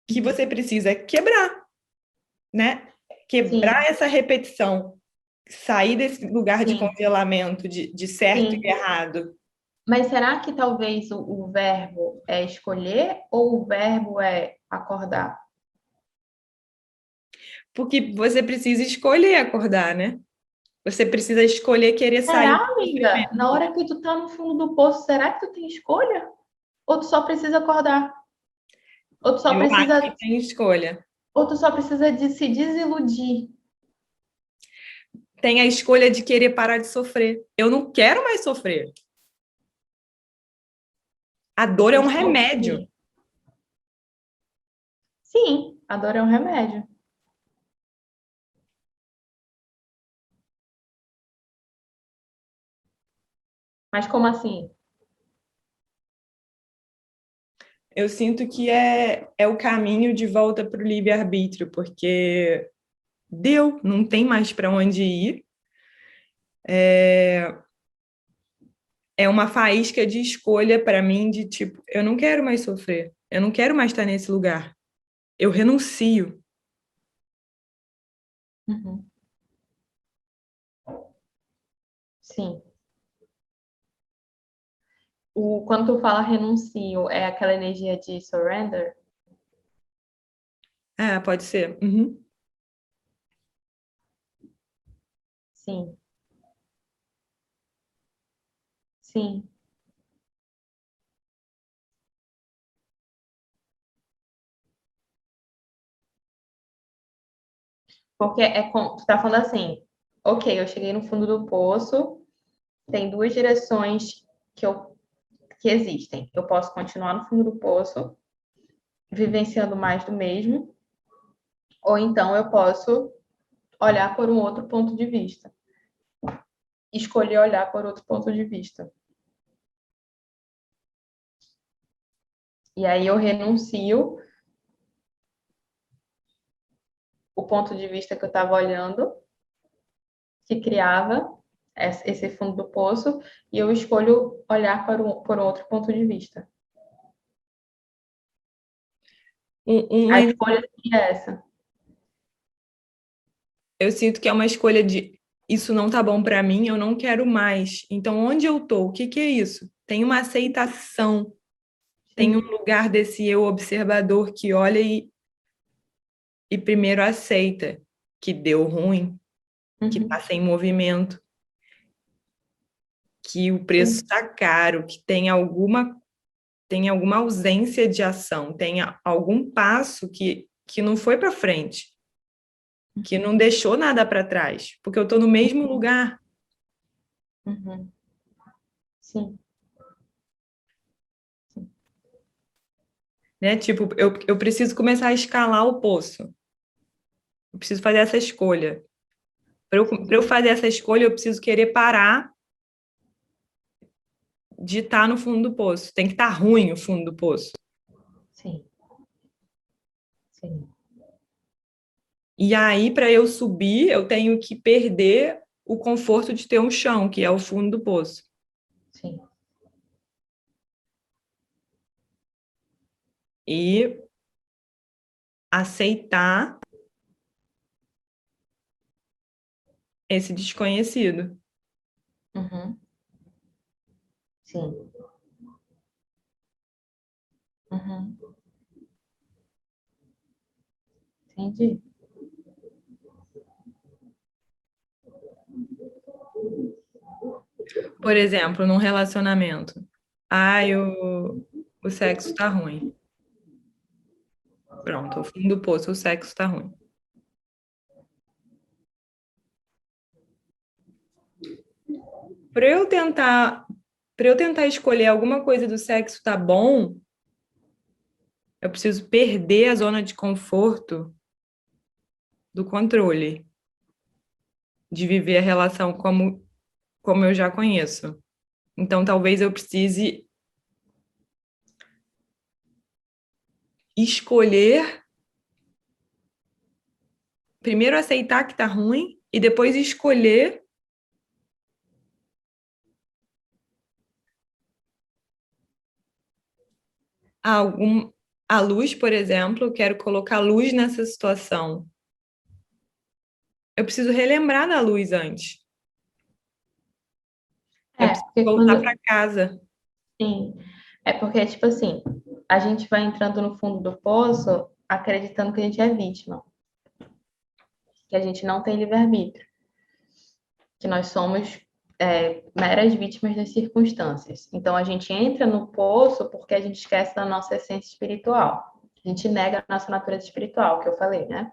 que você precisa quebrar, né? Quebrar Sim, essa repetição, sair desse lugar de sim, congelamento, de certo e sim. errado. Mas será que talvez o verbo é escolher ou o verbo é acordar? Porque você precisa escolher acordar, né? Você precisa escolher querer sair Será, do amiga? Na sofrimento. hora que tu tá no fundo do poço, será que tu tem escolha? Ou tu só precisa acordar? Ou tu só Eu acho que precisa, tem escolha. ou tu só precisa de se desiludir? Tem a escolha de querer parar de sofrer. Eu não quero mais sofrer. A dor é um remédio. Escolher. Sim, a dor é um remédio. Mas como assim? Eu sinto que é o caminho de volta para o livre-arbítrio, porque deu, não tem mais para onde ir. É uma faísca de escolha para mim de tipo, eu não quero mais sofrer, eu não quero mais estar nesse lugar. Eu renuncio. Uhum. Sim. Quando tu fala renuncio, é aquela energia de surrender? Ah, pode ser. Uhum. Sim, sim. Porque tu tá falando assim, ok, eu cheguei no fundo do poço, tem duas direções que existem. Eu posso continuar no fundo do poço, vivenciando mais do mesmo, ou então eu posso olhar por um outro ponto de vista. Escolher olhar por outro ponto de vista. E aí eu renuncio o ponto de vista que eu estava olhando, que criava esse fundo do poço, e eu escolho olhar por outro ponto de vista. A Uma escolha é essa. Eu sinto que é uma escolha de isso não tá bom para mim, eu não quero mais. Então, onde eu tô? O que que é isso? Tem uma aceitação, tem um Sim. lugar desse eu observador que olha e primeiro aceita que deu ruim, que tá Uhum. sem movimento, que o preço Sim. está caro, que tem alguma ausência de ação, tem algum passo que não foi para frente, que não deixou nada para trás, porque eu estou no mesmo lugar. Uhum. Sim. Né? Tipo, eu preciso começar a escalar o poço. Eu preciso fazer essa escolha. Para eu fazer essa escolha, eu preciso querer parar de estar no fundo do poço. Tem que estar ruim o fundo do poço. Sim. Sim. E aí, para eu subir, eu tenho que perder o conforto de ter um chão, que é o fundo do poço. Sim. e aceitar esse desconhecido. Uhum. Sim. Uhum. Entendi. Por exemplo, num relacionamento. Ai, o sexo tá ruim. Pronto, ao fim do poço, o sexo tá ruim. Para eu tentar, para eu tentar escolher alguma coisa do sexo tá bom, eu preciso perder a zona de conforto do controle, de viver a relação como eu já conheço. Então, talvez eu precise escolher, primeiro aceitar que tá ruim e depois escolher algum a luz, por exemplo, eu quero colocar luz nessa situação. Eu preciso relembrar da luz antes. Eu preciso Porque voltar para casa. sim, é porque, tipo assim, a gente vai entrando no fundo do poço acreditando que a gente é vítima, que a gente não tem livre-arbítrio, que nós somos meras vítimas das circunstâncias. Então, a gente entra no poço porque a gente esquece da nossa essência espiritual. A gente nega a nossa natureza espiritual, que eu falei, né?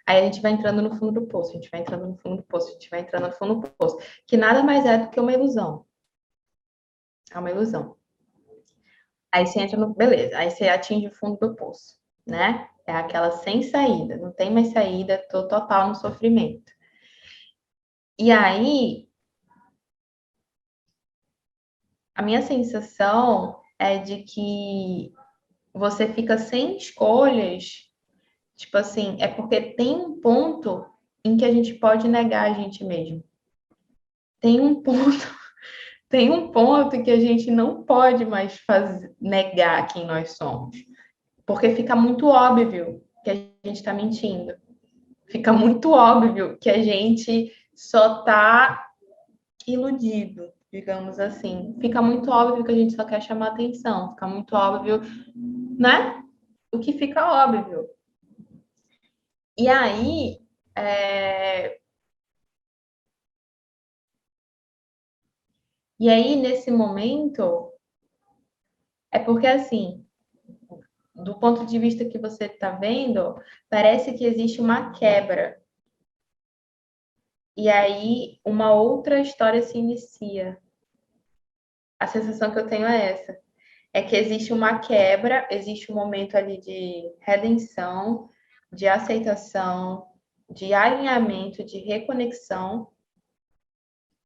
Aí a gente vai entrando no fundo do poço, a gente vai entrando no fundo do poço, a gente vai entrando no fundo do poço, que nada mais é do que uma ilusão. É uma ilusão. Aí você entra no. Beleza, aí você atinge o fundo do poço, né? É aquela sem saída, não tem mais saída, tô total no sofrimento. E aí, a minha sensação é de que você fica sem escolhas, tipo assim, é porque tem um ponto em que a gente pode negar a gente mesmo. Tem um ponto, tem um ponto que a gente não pode mais negar quem nós somos, porque fica muito óbvio que a gente está mentindo. Fica muito óbvio que a gente só tá iludido, digamos assim. Fica muito óbvio que a gente só quer chamar atenção. Fica muito óbvio, né? O que fica óbvio. E aí, é... e aí nesse momento, é porque assim, do ponto de vista que você está vendo, parece que existe uma quebra. E aí uma outra história se inicia. A sensação que eu tenho é essa. É que existe uma quebra, existe um momento ali de redenção, de aceitação, de alinhamento, de reconexão,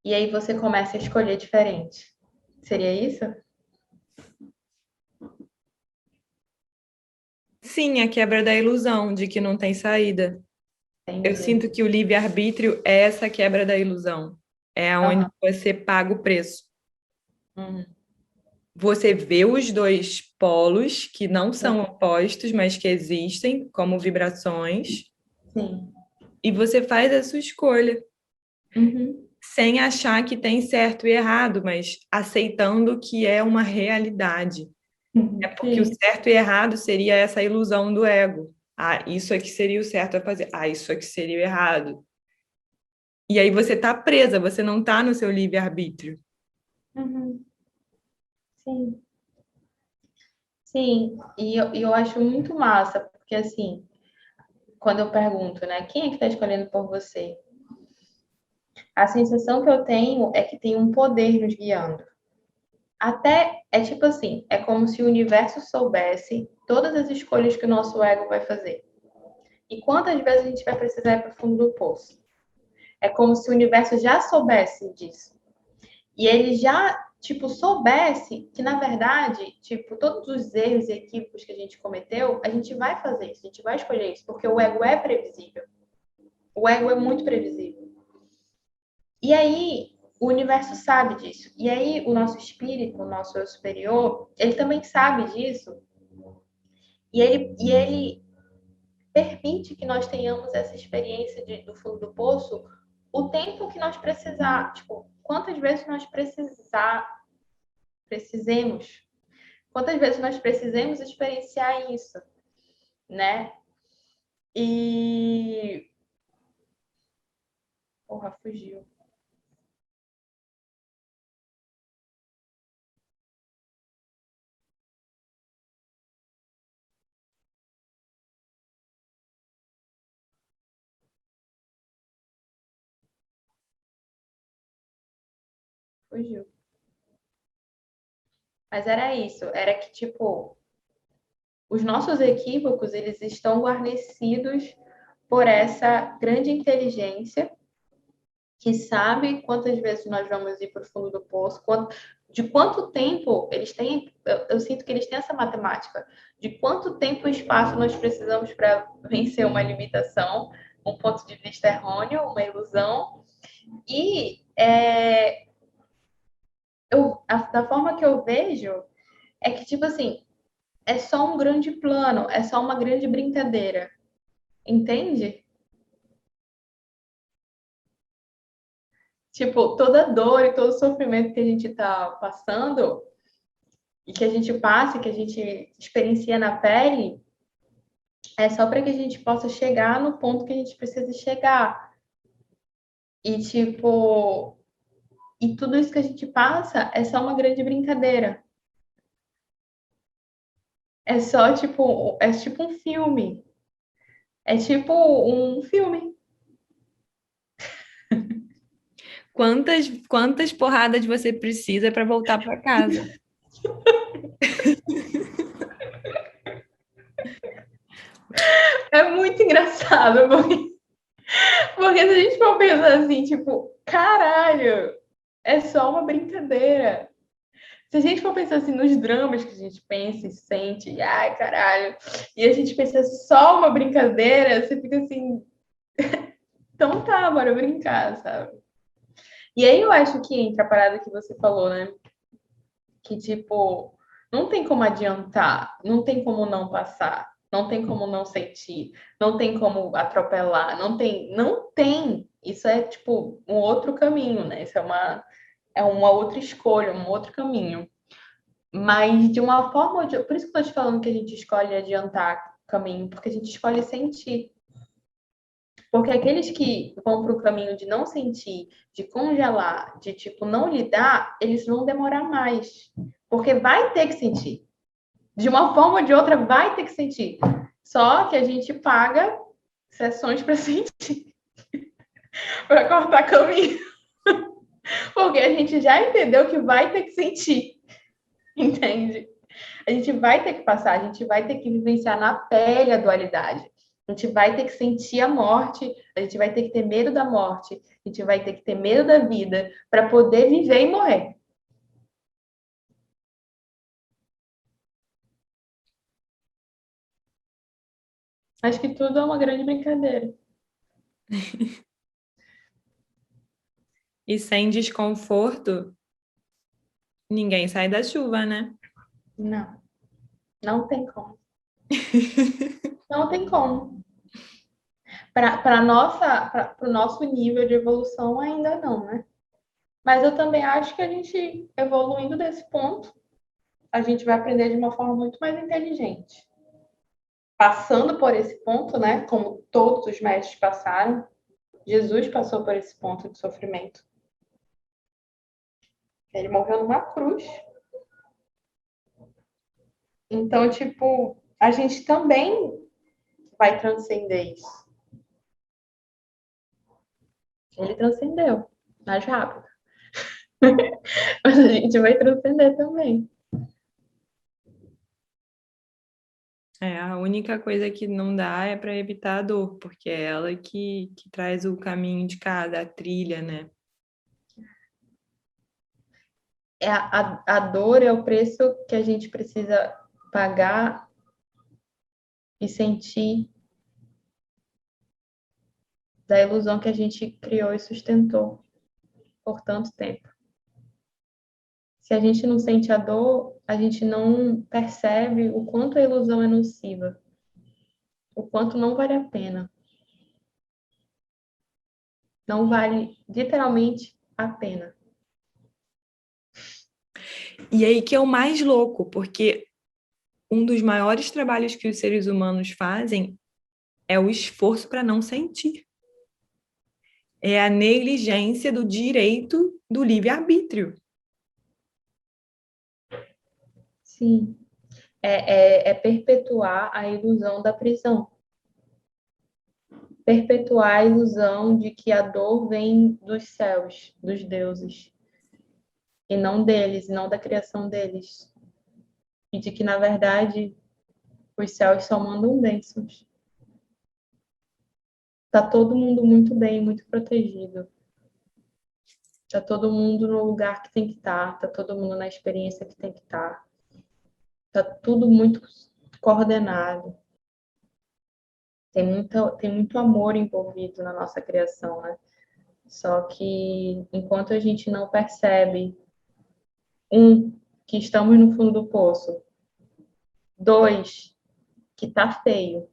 e aí você começa a escolher diferente. Seria isso? Sim, a quebra da ilusão de que não tem saída. Eu Entendi. sinto que o livre-arbítrio é essa quebra da ilusão. É onde Aham. você paga o preço. Uhum. Você vê os dois polos que não são opostos, mas que existem como vibrações, Sim. e você faz a sua escolha, Uhum. sem achar que tem certo e errado, mas aceitando que é uma realidade. É porque o Sim. certo e errado seria essa ilusão do ego. Ah, isso aqui seria o certo a fazer. Ah, isso aqui seria o errado. E aí você está presa, você não está no seu livre-arbítrio. Uhum. Sim. Sim. E eu acho muito massa, porque assim, quando eu pergunto, né, quem é que está escolhendo por você? A sensação que eu tenho é que tem um poder nos guiando. Até é tipo assim, é como se o universo soubesse todas as escolhas que o nosso ego vai fazer. E quantas vezes a gente vai precisar ir para o fundo do poço? É como se o universo já soubesse disso. E ele já, tipo, soubesse que, na verdade, tipo, todos os erros e equívocos que a gente cometeu, a gente vai fazer isso, a gente vai escolher isso, porque o ego é previsível. O ego é muito previsível. E aí, o universo sabe disso. E aí, o nosso espírito, o nosso eu superior, ele também sabe disso. E ele permite que nós tenhamos essa experiência do fundo do poço o tempo que nós precisar, tipo, quantas vezes nós precisemos, quantas vezes nós precisemos experienciar isso, né? E porra, fugiu. Fugiu. Mas era isso, era que tipo, os nossos equívocos, eles estão guarnecidos por essa grande inteligência que sabe quantas vezes nós vamos ir para o fundo do poço, de quanto tempo eles têm, eu sinto que eles têm essa matemática, de quanto tempo e espaço nós precisamos para vencer uma limitação, um ponto de vista errôneo, uma ilusão, e da forma que eu vejo, é que, tipo assim, é só um grande plano, é só uma grande brincadeira, entende? Tipo, toda dor e todo sofrimento que a gente tá passando e que a gente passa, que a gente experiencia na pele, é só para que a gente possa chegar no ponto que a gente precisa chegar. E tipo, e tudo isso que a gente passa é só uma grande brincadeira. É tipo um filme. É tipo um filme. Quantas porradas você precisa para voltar para casa? É muito engraçado, porque se a gente for pensar assim, tipo, caralho, é só uma brincadeira. Se a gente for pensar assim nos dramas que a gente pensa e sente, e ai, caralho, e a gente pensa só uma brincadeira, você fica assim, então tá, bora brincar, sabe? E aí eu acho que entra a parada que você falou, né? Que tipo, não tem como adiantar, não tem como não passar, não tem como não sentir, não tem como atropelar, não tem. Isso é tipo um outro caminho, né? Isso é uma outra escolha, um outro caminho. Mas de uma forma, por isso que eu tô te falando que a gente escolhe adiantar o caminho, porque a gente escolhe sentir. Porque aqueles que vão para o caminho de não sentir, de congelar, de tipo não lidar, eles vão demorar mais. Porque vai ter que sentir. De uma forma ou de outra, vai ter que sentir. Só que a gente paga sessões para sentir, para cortar caminho. Porque a gente já entendeu que vai ter que sentir. Entende? A gente vai ter que passar, a gente vai ter que vivenciar na pele a dualidade. A gente vai ter que sentir a morte, a gente vai ter que ter medo da morte, a gente vai ter que ter medo da vida para poder viver e morrer. Acho que tudo é uma grande brincadeira. E sem desconforto, ninguém sai da chuva, né? Não, não tem como. Não tem como. Para o nosso nível de evolução, ainda não, né? Mas eu também acho que a gente, evoluindo desse ponto, a gente vai aprender de uma forma muito mais inteligente. Passando por esse ponto, né? Como todos os mestres passaram, Jesus passou por esse ponto de sofrimento. Ele morreu numa cruz. Então, tipo, a gente também vai transcender isso. Ele transcendeu mais rápido. Mas a gente vai transcender também. É, a única coisa que não dá é para evitar a dor, porque é ela que traz o caminho de cada, a trilha, né? A dor é o preço que a gente precisa pagar e sentir da ilusão que a gente criou e sustentou por tanto tempo. Se a gente não sente a dor, a gente não percebe o quanto a ilusão é nociva, o quanto não vale a pena. Não vale literalmente a pena. E aí que é o mais louco, porque um dos maiores trabalhos que os seres humanos fazem é o esforço para não sentir. É a negligência do direito do livre-arbítrio. Sim. É perpetuar a ilusão da prisão. Perpetuar a ilusão de que a dor vem dos céus, dos deuses, e não deles, não da criação deles. E de que, na verdade, os céus só mandam bênçãos. Tá todo mundo muito bem, muito protegido. Tá todo mundo no lugar que tem que estar, tá todo mundo na experiência que tem que estar. Tá tudo muito coordenado. Tem muito amor envolvido na nossa criação, né? Só que enquanto a gente não percebe, que estamos no fundo do poço, dois, que tá feio,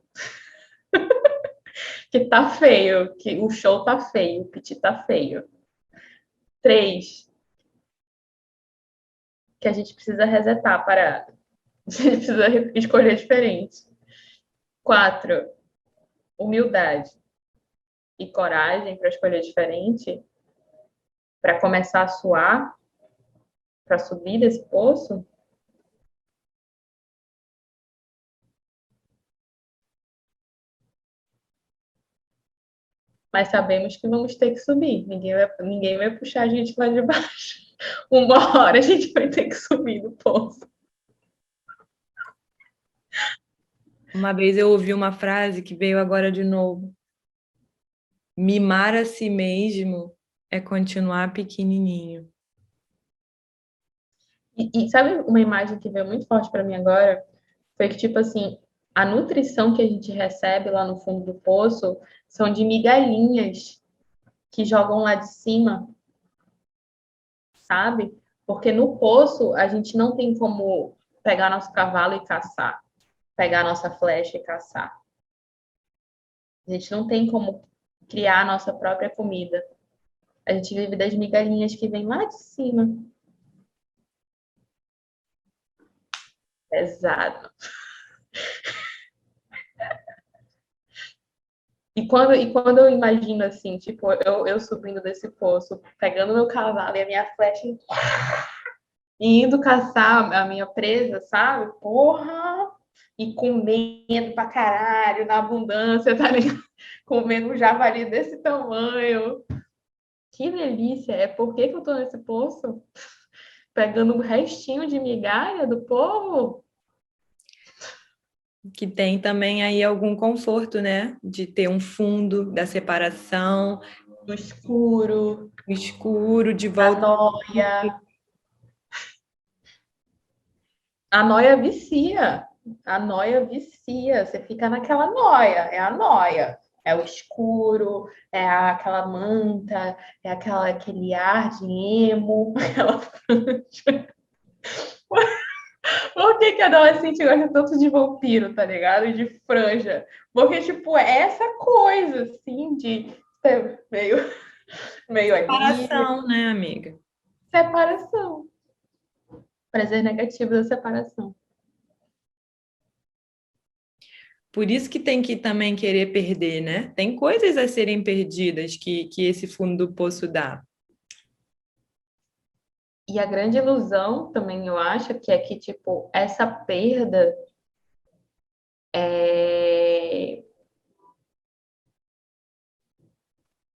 que o show tá feio, o piti tá feio. Três, que a gente precisa resetar a parada. A gente precisa escolher diferente. Quatro, humildade e coragem para escolher diferente, para começar a suar, para subir desse poço. Mas sabemos que vamos ter que subir. Ninguém vai puxar a gente lá de baixo. Uma hora a gente vai ter que subir no poço. Uma vez eu ouvi uma frase que veio agora de novo. Mimar a si mesmo é continuar pequenininho. E sabe uma imagem que veio muito forte para mim agora? Foi que, tipo assim, a nutrição que a gente recebe lá no fundo do poço são de migalhinhas que jogam lá de cima, sabe? Porque no poço a gente não tem como pegar nosso cavalo e caçar, pegar nossa flecha e caçar. A gente não tem como criar a nossa própria comida. A gente vive das migalhinhas que vêm lá de cima. Pesado. E quando eu imagino assim, tipo, eu subindo desse poço, pegando meu cavalo e a minha flecha e indo caçar a minha presa, sabe? Porra! E comendo pra caralho, na abundância, tá ligado? Comendo um javali desse tamanho. Que delícia! É por que eu tô nesse poço? Pegando um restinho de migalha do povo? Que tem também aí algum conforto, né? De ter um fundo da separação, No escuro, o escuro, de a volta. noia. A noia vicia. A noia vicia. Você fica naquela noia. É a noia. É o escuro, é aquela manta, é aquele ar de emo, aquela franja. Por que a adolescente gosta tanto de vampiro, tá ligado? E de franja? Porque, tipo, é essa coisa, assim, de ser meio ali, Separação, né, amiga? separação. Prazer negativo da separação. Por isso que tem que também querer perder, né? Tem coisas a serem perdidas que esse fundo do poço dá. E a grande ilusão também, eu acho, que é que, tipo, essa perda é...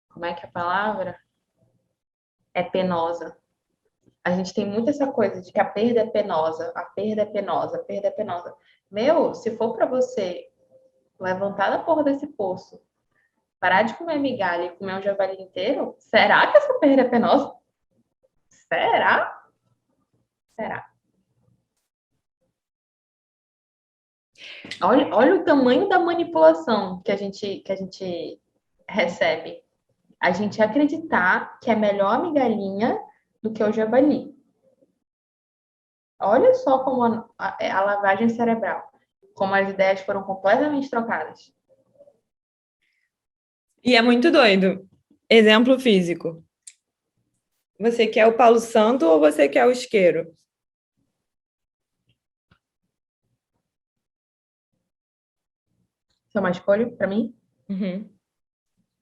Como é que é a palavra? É penosa. A gente tem muito essa coisa de que a perda é penosa, a perda é penosa, a perda é penosa. Meu, se for para você levantar da porra desse poço, parar de comer migalha e comer um javali inteiro, será que essa perda é penosa? Será? Será? Olha o tamanho da manipulação que a gente recebe. A gente acreditar que é melhor a migalhinha do que o javali. Olha só como a lavagem cerebral, como as ideias foram completamente trocadas. E é muito doido. Exemplo físico. Você quer o Paulo Santo ou você quer o isqueiro? Isso é uma escolha para mim? Uhum.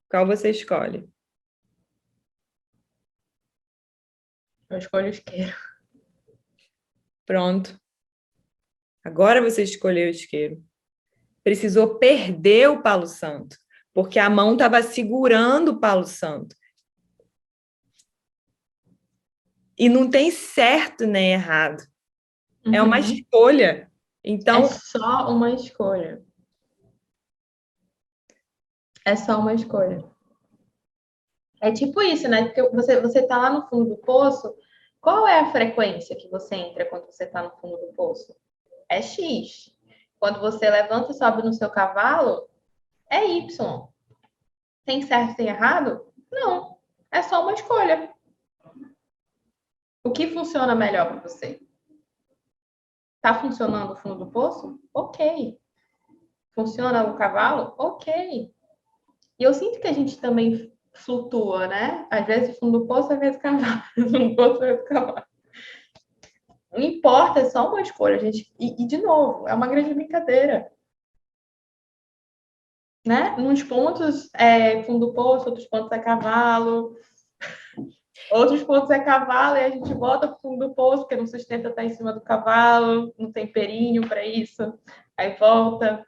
Qual você escolhe? Eu escolho o isqueiro. Pronto. Agora você escolheu o isqueiro. Precisou perder o Paulo Santo, porque a mão estava segurando o Paulo Santo. E não tem certo nem errado. É uma Uhum. escolha. É Então, só uma escolha. É só uma escolha. É tipo isso, né? Porque você tá lá no fundo do poço. Qual é a frequência que você entra quando você tá no fundo do poço? É X. Quando você levanta e sobe no seu cavalo, é Y. Tem certo e tem errado? Não. É só uma escolha. O que funciona melhor para você? Tá funcionando o fundo do poço? Ok. Funciona o cavalo? Ok. E eu sinto que a gente também flutua, né? Às vezes fundo do poço, às vezes cavalo. Fundo do poço, às vezes cavalo. Não importa, é só uma escolha, gente. De novo, é uma grande brincadeira. Né? Nos pontos é fundo do poço, outros pontos é cavalo, outros pontos é cavalo e a gente volta pro fundo do poço, porque não sustenta estar em cima do cavalo, não tem perinho para isso. Aí volta.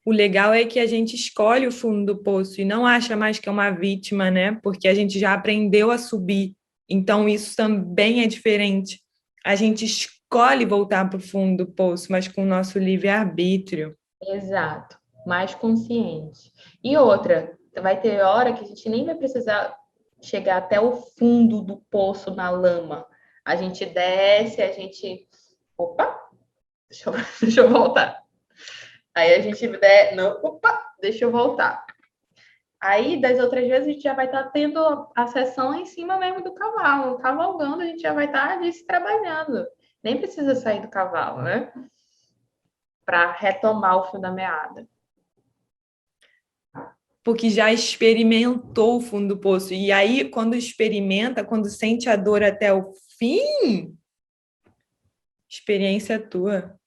o legal é que a gente escolhe o fundo do poço e não acha mais que é uma vítima, né? Porque a gente já aprendeu a subir. Então, isso também é diferente. A gente escolhe voltar para o fundo do poço, mas com o nosso livre-arbítrio. Exato, mais consciente. E outra, vai ter hora que a gente nem vai precisar chegar até o fundo do poço na lama. A gente desce, a gente. Opa, deixa eu, deixa eu voltar. Aí a gente desce. Não, opa, deixa eu voltar. Aí, das outras vezes, a gente já vai estar tendo a sessão em cima mesmo do cavalo. Cavalgando, a gente já vai estar ali se trabalhando. Nem precisa sair do cavalo, né? Para retomar o fio da meada. Porque já experimentou o fundo do poço. E aí, quando experimenta, quando sente a dor até o fim, experiência tua,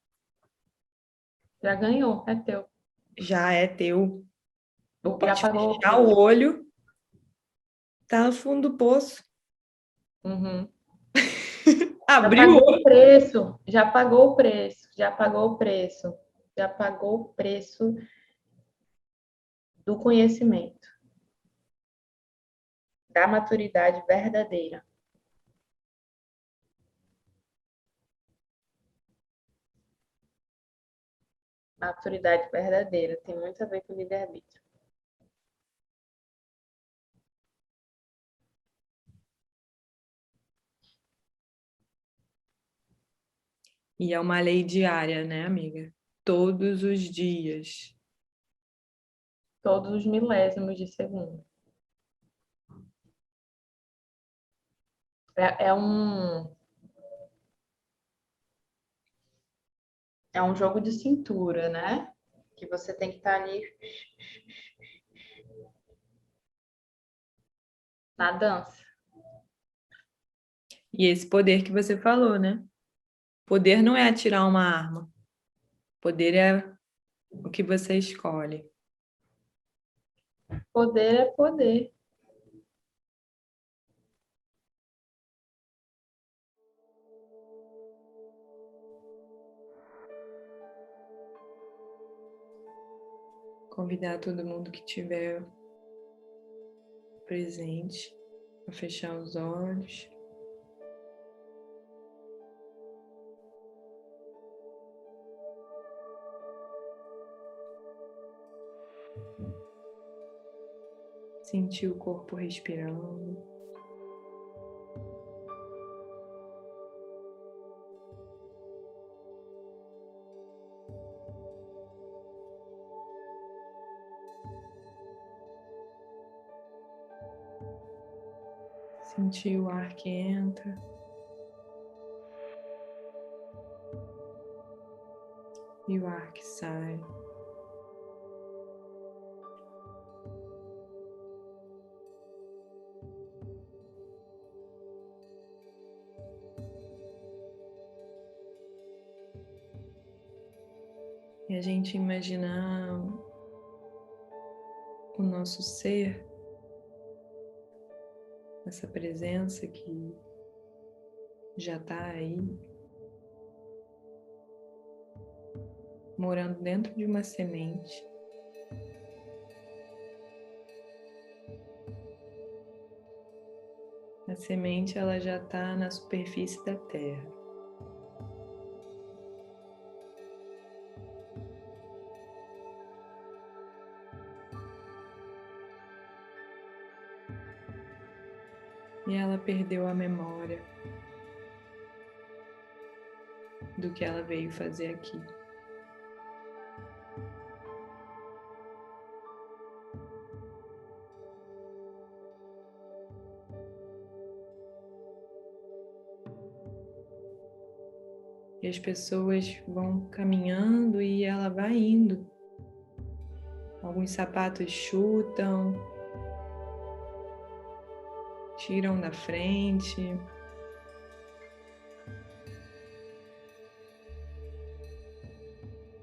Já ganhou, é teu. já é teu. Já Pode pagou o fechar o preço. olho, tá no fundo do poço. Uhum. Já Abriu o pagou o olho. preço, já pagou o preço, já pagou o preço, já pagou o preço do conhecimento, da maturidade verdadeira. Maturidade verdadeira tem muito a ver com livre-arbítrio. E é uma lei diária, né, amiga? Todos os dias. Todos os milésimos de segundo. É um jogo de cintura, né? Que você tem que estar ali na dança. E esse poder que você falou, né? Poder não é atirar uma arma. Poder é o que você escolhe. Poder é poder. Convidar todo mundo que tiver presente a fechar os olhos. Sentir o corpo respirando. Sentir o ar que entra e o ar que sai. E a gente imaginar o nosso ser, essa presença que já está aí, morando dentro de uma semente. A semente ela já está na superfície da terra. E ela perdeu a memória do que ela veio fazer aqui. E as pessoas vão caminhando e ela vai indo. Alguns sapatos chutam, tiram da frente.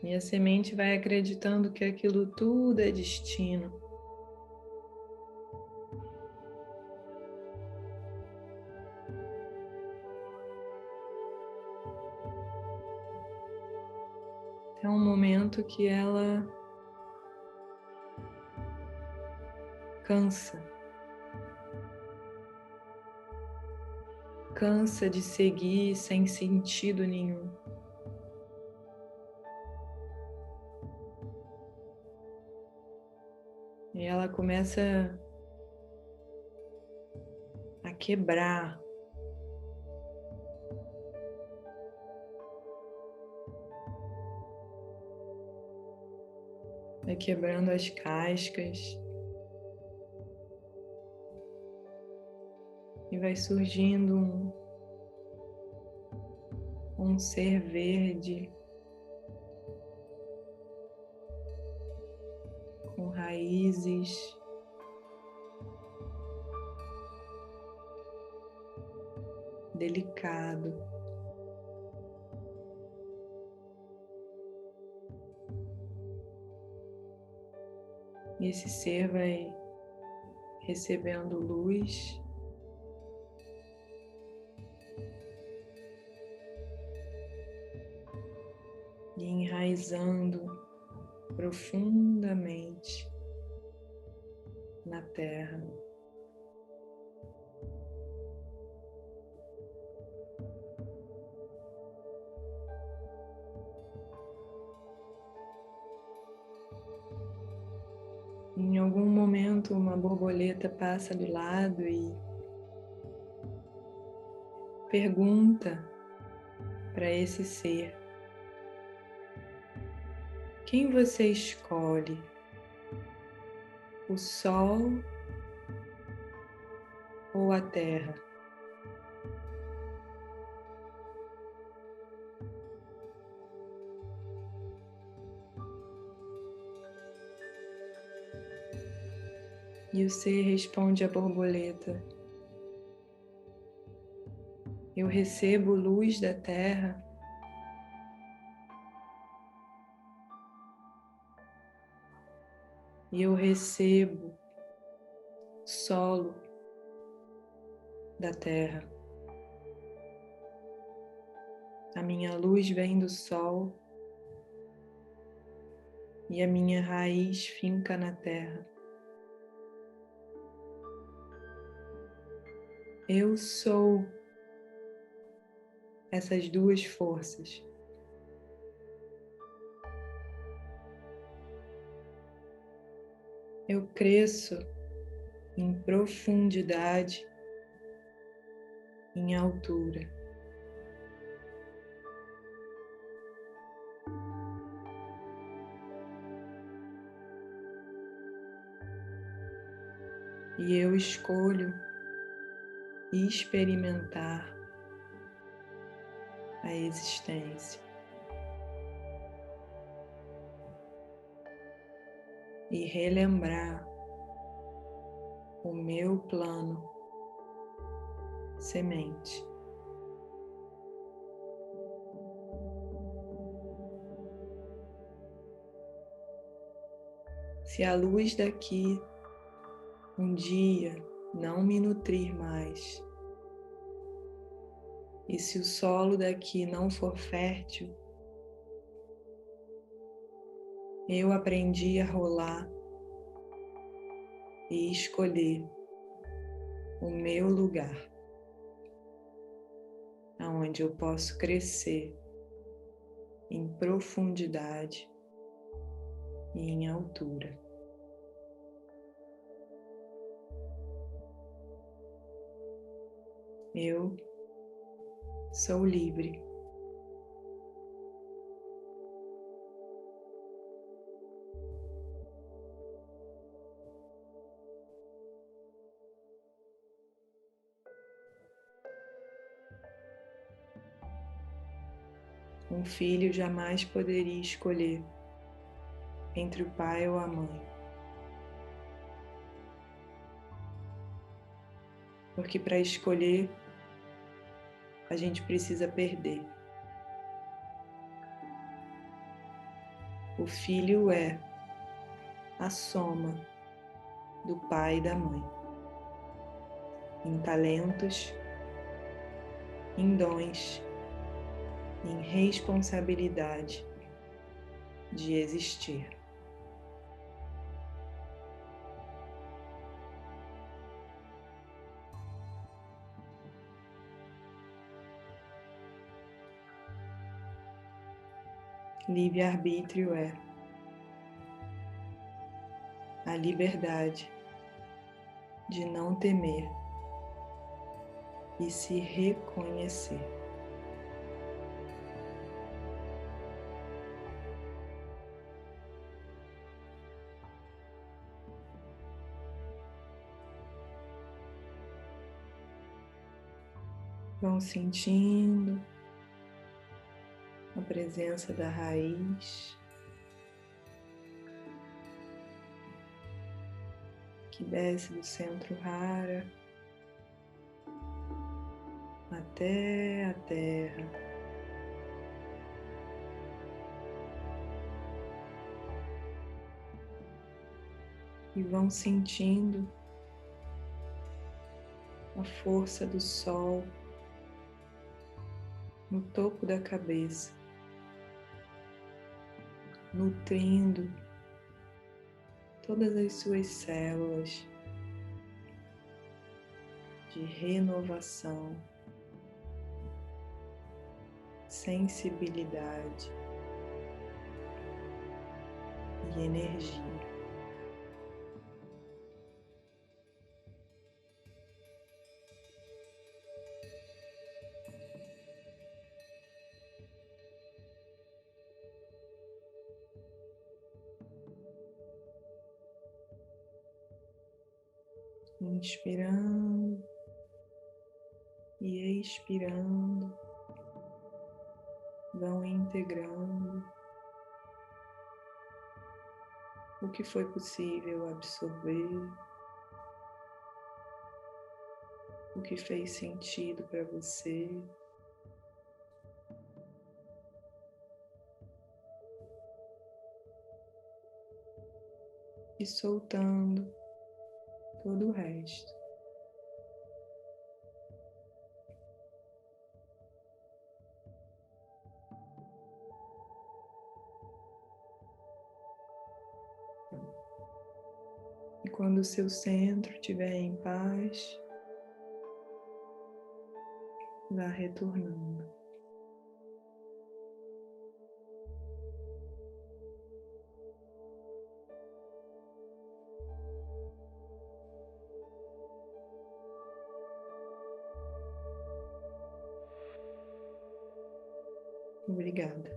E a semente vai acreditando que aquilo tudo é destino. É um momento que ela cansa. Cansa de seguir sem sentido nenhum. E ela começa a quebrar. Vai quebrando as cascas. E vai surgindo um ser verde com raízes delicado. E esse ser vai recebendo luz e enraizando profundamente na terra. Em algum momento, uma borboleta passa do lado e pergunta para esse ser: quem você escolhe? O sol ou a terra? E o ser responde à borboleta: eu recebo luz da terra e eu recebo solo da terra. A minha luz vem do sol e a minha raiz finca na terra. Eu sou essas duas forças. Eu cresço em profundidade, em altura. E eu escolho experimentar a existência. e relembrar o meu plano semente. Se a luz daqui um dia não me nutrir mais, e se o solo daqui não for fértil, eu aprendi a rolar e escolher o meu lugar, aonde eu posso crescer em profundidade e em altura. Eu sou livre. Um filho jamais poderia escolher entre o pai ou a mãe, porque para escolher a gente precisa perder. O filho é a soma do pai e da mãe, em talentos, em dons, em responsabilidade de existir. Livre-arbítrio é a liberdade de não temer e se reconhecer. Vão sentindo a presença da raiz que desce do centro rara até a terra. E vão sentindo a força do sol no topo da cabeça, nutrindo todas as suas células de renovação, sensibilidade e energia. Inspirando e expirando, vão integrando o que foi possível absorver, o que fez sentido para você. E soltando todo o resto. E quando o seu centro estiver em paz, vá retornando. Obrigada.